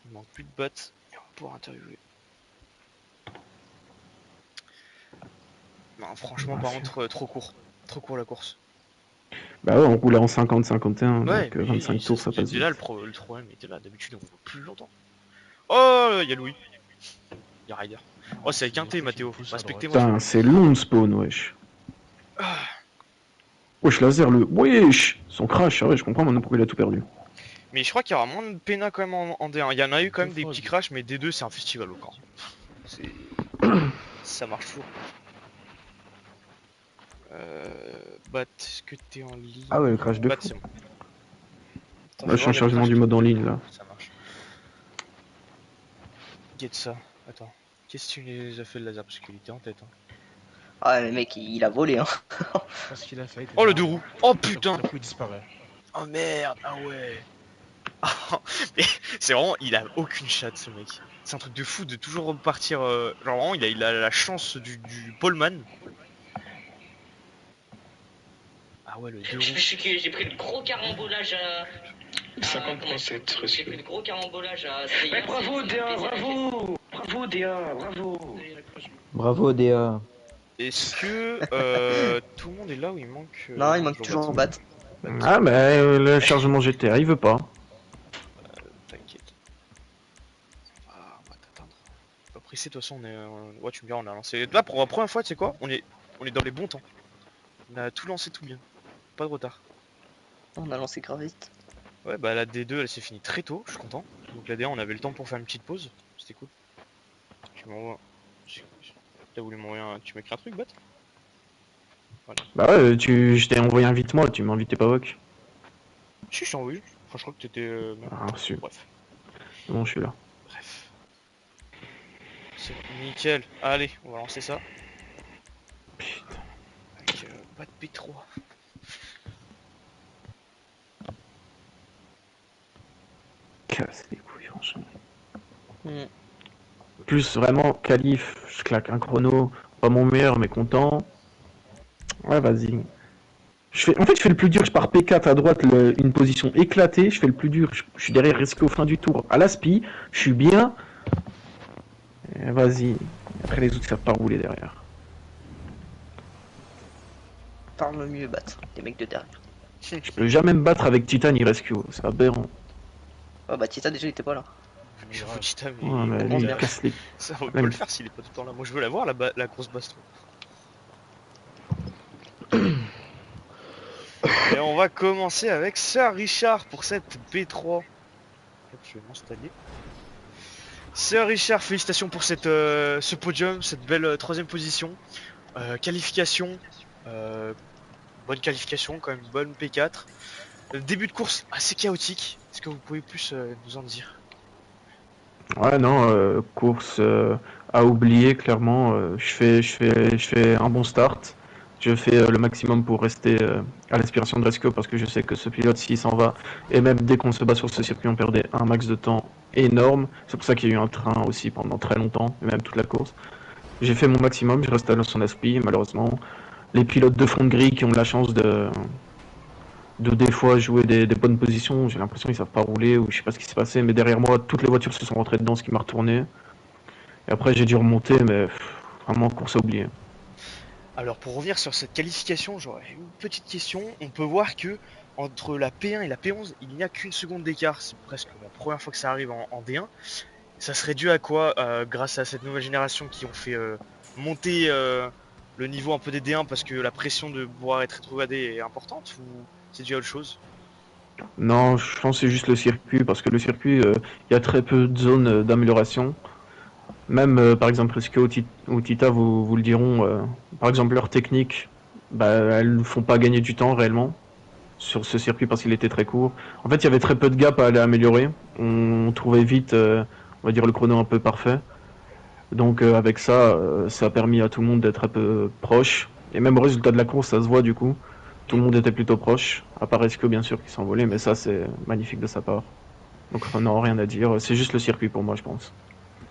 Il manque plus de bots et on va pouvoir interviewer. Non, franchement, par contre, trop court. Trop court la course. Bah ouais, on roulait en 50-51, Ouais, donc 25 tours, ça passe c'était là vite. le problème, il était là. D'habitude, on voit plus longtemps. Oh, il y a Louis. Il y a Ryder. Oh, c'est avec un T, Mathéo. Respectez-moi. Putain, c'est long le spawn, wesh. Wesh, laser, wesh, son crash, ah ouais, je comprends maintenant pourquoi il a tout perdu. Mais je crois qu'il y aura moins de PNA quand même en D1. Il y en a eu quand même des petits crashs, mais D2 c'est un festival au camp. Ça marche toujours. Bat, est-ce que t'es en ligne? Ah ouais, le crash de Bat, fou. c'est bon. Attends, Là, je suis en fais voir, chargement il y a du le mode en crash. ligne là. Ça marche. Get ça. Attends. Qu'est-ce que tu les as fait le laser? Parce qu'il était en tête. Hein. Ah, le mec, il a volé, hein. Parce qu'il a fait. Oh le deux roues. Oh putain. D'un coup il disparaît. Oh merde. Ah ouais. Mais c'est vraiment, il a aucune chatte ce mec. C'est un truc de fou de toujours repartir. Genre vraiment, il a la chance du poleman. Ah ouais, le deux roues. J'ai pris le gros carambolage à. 50.7 J'ai pris le gros carambolage à. Mais bravo DA, bravo. Bravo DA, bravo. Bravo DA. Est-ce que tout le monde est là ou il manque Non, il manque je toujours vois Bat. Ah, bah, le chargement GTR, il veut pas. T'inquiète. Ah, on va t'atteindre. Pas pressé, de toute façon, on est. Ouais, tu me diras, on a lancé. Là, pour la première fois, tu sais quoi, on est dans les bons temps. On a tout lancé tout bien. Pas de retard. On a lancé grave vite. Ouais, bah la D2 elle s'est finie très tôt, je suis content. Donc la D1 on avait le temps pour faire une petite pause, c'était cool. Tu m'envoies. T'as voulu m'envoyer un. Tu m'as écrit un truc, Bat? Voilà. Bah ouais, je t'ai envoyé invite-moi, tu m'as invité pas Wok. Si, je t'ai envoyé. Enfin, je crois que t'étais. Ah, reçu. Bref. Bon, je suis là. Bref. C'est nickel. Allez, on va lancer ça. Putain. Avec Bat P3. Casse les couilles, franchement. Mm. Plus vraiment, qualif, je claque un chrono, pas mon meilleur, mais content. Ouais, vas-y. En fait, je fais le plus dur, je pars P4 à droite, une position éclatée, je fais le plus dur, je suis derrière risqué au fin du tour à l'aspi, je suis bien. Et vas-y. Après, les autres savent pas rouler derrière. Parle mieux, Bat. Les mecs de derrière. Je peux jamais me battre avec Titan, il rescue, c'est aberrant. Oh bah Tita déjà il était pas là. J'avoue, Tita, mais. Ouais, mais lui, il bien. casse les... Ça, on peut Même- le faire s'il est pas tout le temps là. Moi je veux la voir, la grosse baston. Et on va commencer avec Sir Richard pour cette P3. Hop, je vais m'installer. Sir Richard, félicitations pour ce podium, cette belle troisième position. Qualification, bonne qualification, quand même bonne P4. Début de course assez chaotique. Est-ce que vous pouvez plus nous en dire? Ouais, non, course à oublier, clairement. Je fais un bon start. Je fais le maximum pour rester à l'aspiration de Resco parce que je sais que ce pilote, s'il s'en va, et même dès qu'on se bat sur ce circuit, on perdait un max de temps énorme. C'est pour ça qu'il y a eu un train aussi pendant très longtemps, et même toute la course. J'ai fait mon maximum, je reste à son esprit, malheureusement. Les pilotes de fond de grille qui ont la chance de des fois jouer des bonnes positions, j'ai l'impression qu'ils savent pas rouler ou je sais pas ce qui s'est passé, mais derrière moi toutes les voitures se sont rentrées dedans, ce qui m'a retourné. Et après j'ai dû remonter, mais vraiment course à oublier. Alors pour revenir sur cette qualification, j'aurais une petite question. On peut voir que entre la P1 et la P11, il n'y a qu'une seconde d'écart. C'est presque la première fois que ça arrive en D1. Ça serait dû à quoi grâce à cette nouvelle génération qui ont fait monter le niveau un peu des D1 parce que la pression de pouvoir être rétrogradé est importante ou c'est dû à autre chose? Non, je pense que c'est juste le circuit, parce que le circuit, il y a très peu de zones d'amélioration. Même par exemple Resco ou Tita vous le diront, par exemple leur technique, bah, elles ne font pas gagner du temps réellement sur ce circuit parce qu'il était très court. En fait, il y avait très peu de gap à aller améliorer. On trouvait vite, on va dire, le chrono un peu parfait. Donc avec ça, ça a permis à tout le monde d'être un peu proche. Et même au résultat de la course, ça se voit du coup. Tout le monde était plutôt proche, à part Resco bien sûr qui s'envolait, mais ça c'est magnifique de sa part. Donc non, rien à dire, c'est juste le circuit pour moi je pense.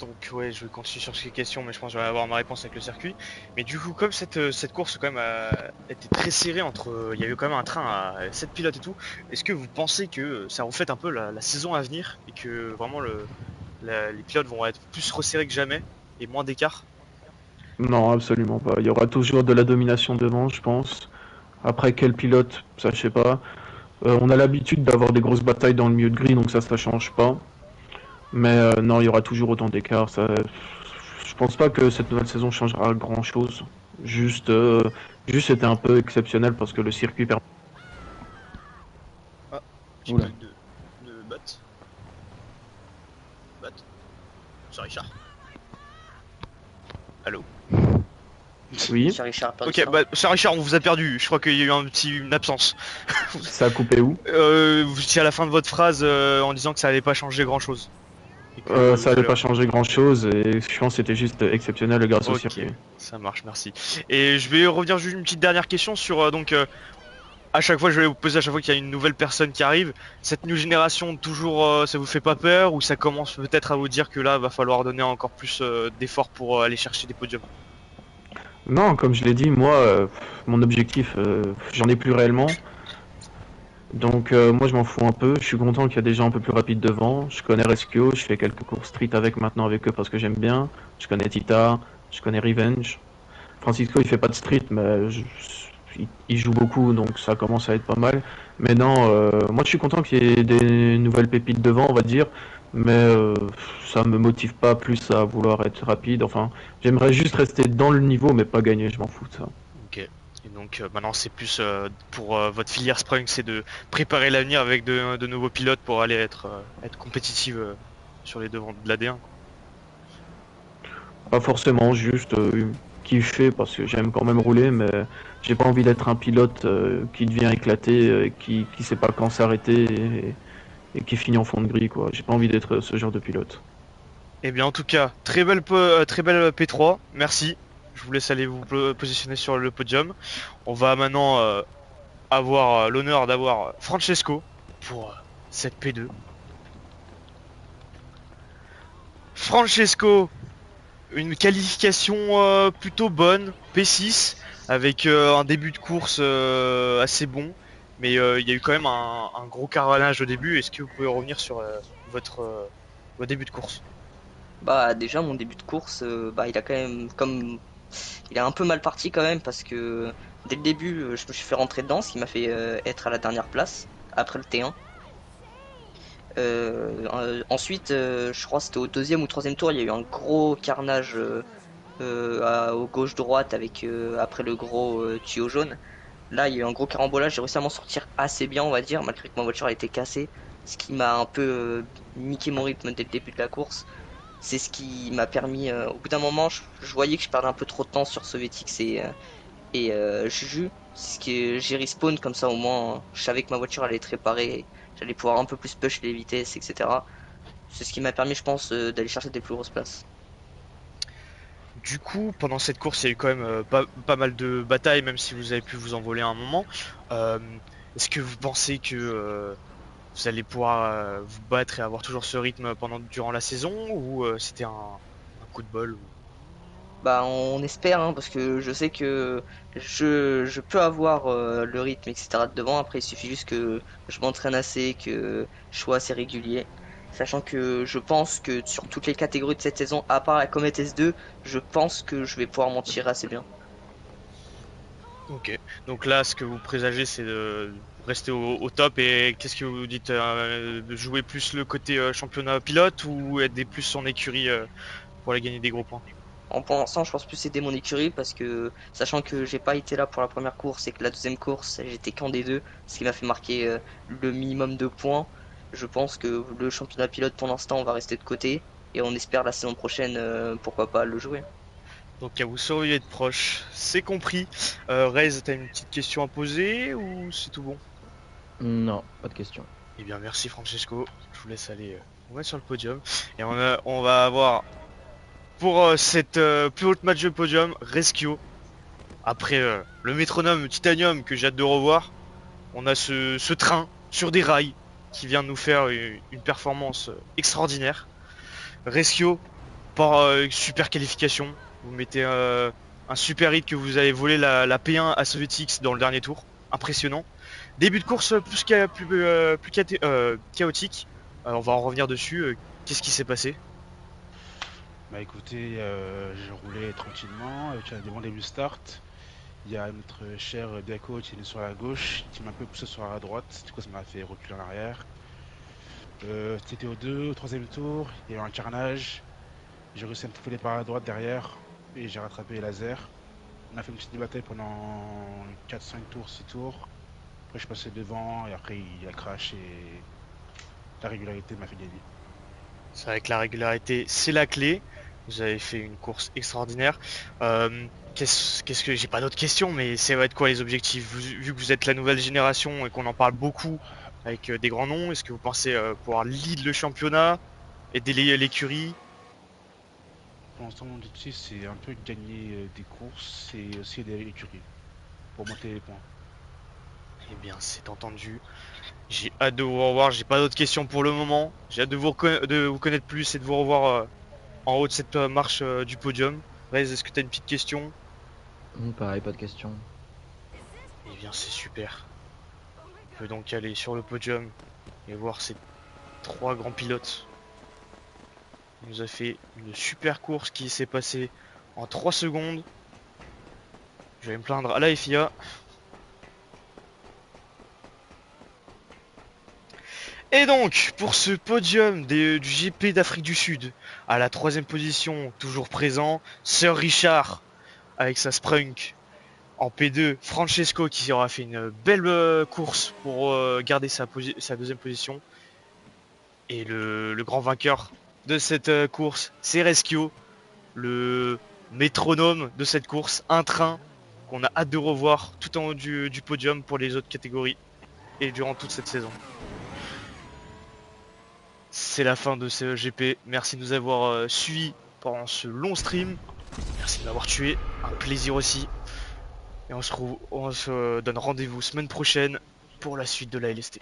Donc ouais, je vais continuer sur ces questions, mais je pense que je vais avoir ma réponse avec le circuit. Mais du coup, comme cette course quand même a été très serrée entre, il y a eu quand même un train à 7 pilotes et tout, est-ce que vous pensez que ça reflète un peu la saison à venir et que vraiment les pilotes vont être plus resserrés que jamais et moins d'écart? Non, absolument pas. Il y aura toujours de la domination devant, je pense. Après, quel pilote, ça je sais pas. On a l'habitude d'avoir des grosses batailles dans le milieu de grille, donc ça change pas. Mais non, il y aura toujours autant d'écart. Je pense pas que cette nouvelle saison changera grand chose. Juste c'était un peu exceptionnel parce que le circuit permet. Petit Oula. truc de Bat. Bat. C'est Richard. Allô. Oui, Cher Richard, perdu Ok, ça. bah c'est Richard, on vous a perdu. Je crois qu'il y a eu une absence. ça a coupé où? Vous étiez à la fin de votre phrase en disant que ça allait pas changer grand chose. et que Ça n'allait vous pas changer grand chose et je pense que c'était juste exceptionnel grâce au Ok, circuit. ça marche, merci. Et je vais revenir juste une petite dernière question sur à chaque fois je vais vous poser à chaque fois qu'il y a une nouvelle personne qui arrive, cette nouvelle génération toujours ça vous fait pas peur ou ça commence peut-être à vous dire que là va falloir donner encore plus d'efforts pour aller chercher des podiums? Non, comme je l'ai dit, moi, mon objectif, j'en ai plus réellement. Donc moi je m'en fous un peu, je suis content qu'il y a des gens un peu plus rapides devant. Je connais Rescue, je fais quelques courses street maintenant avec eux parce que j'aime bien. Je connais Tita, je connais Revenge. Francisco il fait pas de street mais il joue beaucoup donc ça commence à être pas mal. Mais non, moi je suis content qu'il y ait des nouvelles pépites devant on va dire. Mais ça me motive pas plus à vouloir être rapide. Enfin, j'aimerais juste rester dans le niveau mais pas gagner, je m'en fous de ça. Ok. Et donc maintenant c'est plus pour votre filière Sprung, c'est de préparer l'avenir avec de nouveaux pilotes pour aller être compétitive sur les devants de la D1. Pas forcément, juste kiffer parce que j'aime quand même rouler, mais j'ai pas envie d'être un pilote qui devient éclaté, qui sait pas quand s'arrêter et qui finit en fond de grille quoi. J'ai pas envie d'être ce genre de pilote. Eh bien en tout cas, très belle P3, merci. Je vous laisse aller vous positionner sur le podium. On va maintenant avoir l'honneur d'avoir Francesco pour cette P2. Francesco, une qualification plutôt bonne, P6, avec un début de course assez bon. Mais il y a eu quand même un gros carénage au début. Est-ce que vous pouvez revenir sur votre début de course? Bah déjà mon début de course, bah il a quand même il a un peu mal parti quand même parce que dès le début je me suis fait rentrer dedans, ce qui m'a fait être à la dernière place après le T1. Ensuite, je crois que c'était au deuxième ou troisième tour, il y a eu un gros carnage au gauche-droite avec après le gros tuyau jaune. Là, il y a eu un gros carambolage, j'ai réussi à m'en sortir assez bien, on va dire, malgré que ma voiture a été cassée, ce qui m'a un peu niqué mon rythme dès le début de la course. C'est ce qui m'a permis, au bout d'un moment, je voyais que je perdais un peu trop de temps sur Sovetix et Juju, ce que j'ai respawn comme ça au moins, je savais que ma voiture allait être réparée, j'allais pouvoir un peu plus push les vitesses, etc. C'est ce qui m'a permis, je pense, d'aller chercher des plus grosses places. Du coup, pendant cette course, il y a eu quand même pas mal de batailles, même si vous avez pu vous envoler un moment. Euh, Est-ce que vous pensez que vous allez pouvoir vous battre et avoir toujours ce rythme durant la saison, ou c'était un coup de bol Bah on espère hein, parce que je sais que je peux avoir le rythme etc de devant, après il suffit juste que je m'entraîne assez, que je sois assez régulier. Sachant que je pense que sur toutes les catégories de cette saison, à part la Comet S2, je pense que je vais pouvoir m'en tirer assez bien. Ok. Donc là, ce que vous présagez, c'est de rester au top. Et qu'est-ce que vous dites de jouer plus le côté championnat pilote ou aider plus en écurie pour aller gagner des gros points? Pour l'instant, je pense plus aider mon écurie parce que sachant que j'ai pas été là pour la première course et que la deuxième course j'étais qu'en D2, ce qui m'a fait marquer le minimum de points. Je pense que le championnat pilote pour l'instant on va rester de côté et on espère la saison prochaine pourquoi pas le jouer. Donc à vous surveiller de proche, c'est compris. Rez, t'as une petite question à poser ou c'est tout bon? Non, pas de question. Eh bien merci Francesco, je vous laisse aller vous mettre sur le podium. Et on va avoir pour cette plus haute match de podium, Rescue. Après le métronome Titanium que j'ai hâte de revoir, on a ce train sur des rails qui vient de nous faire une performance extraordinaire. Rescue, par super qualification, vous mettez un super hit que vous avez volé la P1 à Sovietix dans le dernier tour, impressionnant. Début de course plus chaotique, on va en revenir dessus, qu'est-ce qui s'est passé? Bah écoutez, j'ai roulé tranquillement, avec un bon début start. Il y a notre cher Deco qui est sur la gauche, qui m'a un peu poussé sur la droite, du coup ça m'a fait reculer en arrière. C'était au troisième tour, il y a eu un carnage. J'ai réussi à me fouler par la droite derrière et j'ai rattrapé les lasers. On a fait une petite bataille pendant 4-5 tours, 6 tours. Après je suis passé devant et après il a crash et la régularité m'a fait gagner. C'est vrai que la régularité, c'est la clé. Vous avez fait une course extraordinaire. Qu'est-ce que j'ai pas d'autres questions, mais ça va être quoi les objectifs? Vu que vous êtes la nouvelle génération et qu'on en parle beaucoup avec des grands noms, est-ce que vous pensez pouvoir lead le championnat? aider l'écurie. Pour l'instant, mon objectif, c'est un peu de gagner des courses et aussi des l'écurie pour monter les points. Eh bien, c'est entendu. J'ai hâte de vous revoir. J'ai pas d'autres questions pour le moment. J'ai hâte de vous connaître plus et de vous revoir en haut de cette marche du podium. Rez, est-ce que tu as une petite question? Pareil, pas de question. Eh bien, c'est super. On peut donc aller sur le podium et voir ces 3 grands pilotes. Il nous a fait une super course qui s'est passée en 3 secondes. Je vais me plaindre à la FIA. Et donc, pour ce podium du GP d'Afrique du Sud, à la 3ème position, toujours présent, Sir Richard avec sa Sprunk. En P2, Francesco qui aura fait une belle course pour garder sa 2ème position. Et le grand vainqueur de cette course, c'est Rescue, le métronome de cette course, un train qu'on a hâte de revoir tout en haut du podium pour les autres catégories et durant toute cette saison. C'est la fin de ce GP. Merci de nous avoir suivis pendant ce long stream. Merci de m'avoir tué. Un plaisir aussi. Et on se donne rendez-vous semaine prochaine pour la suite de la LST.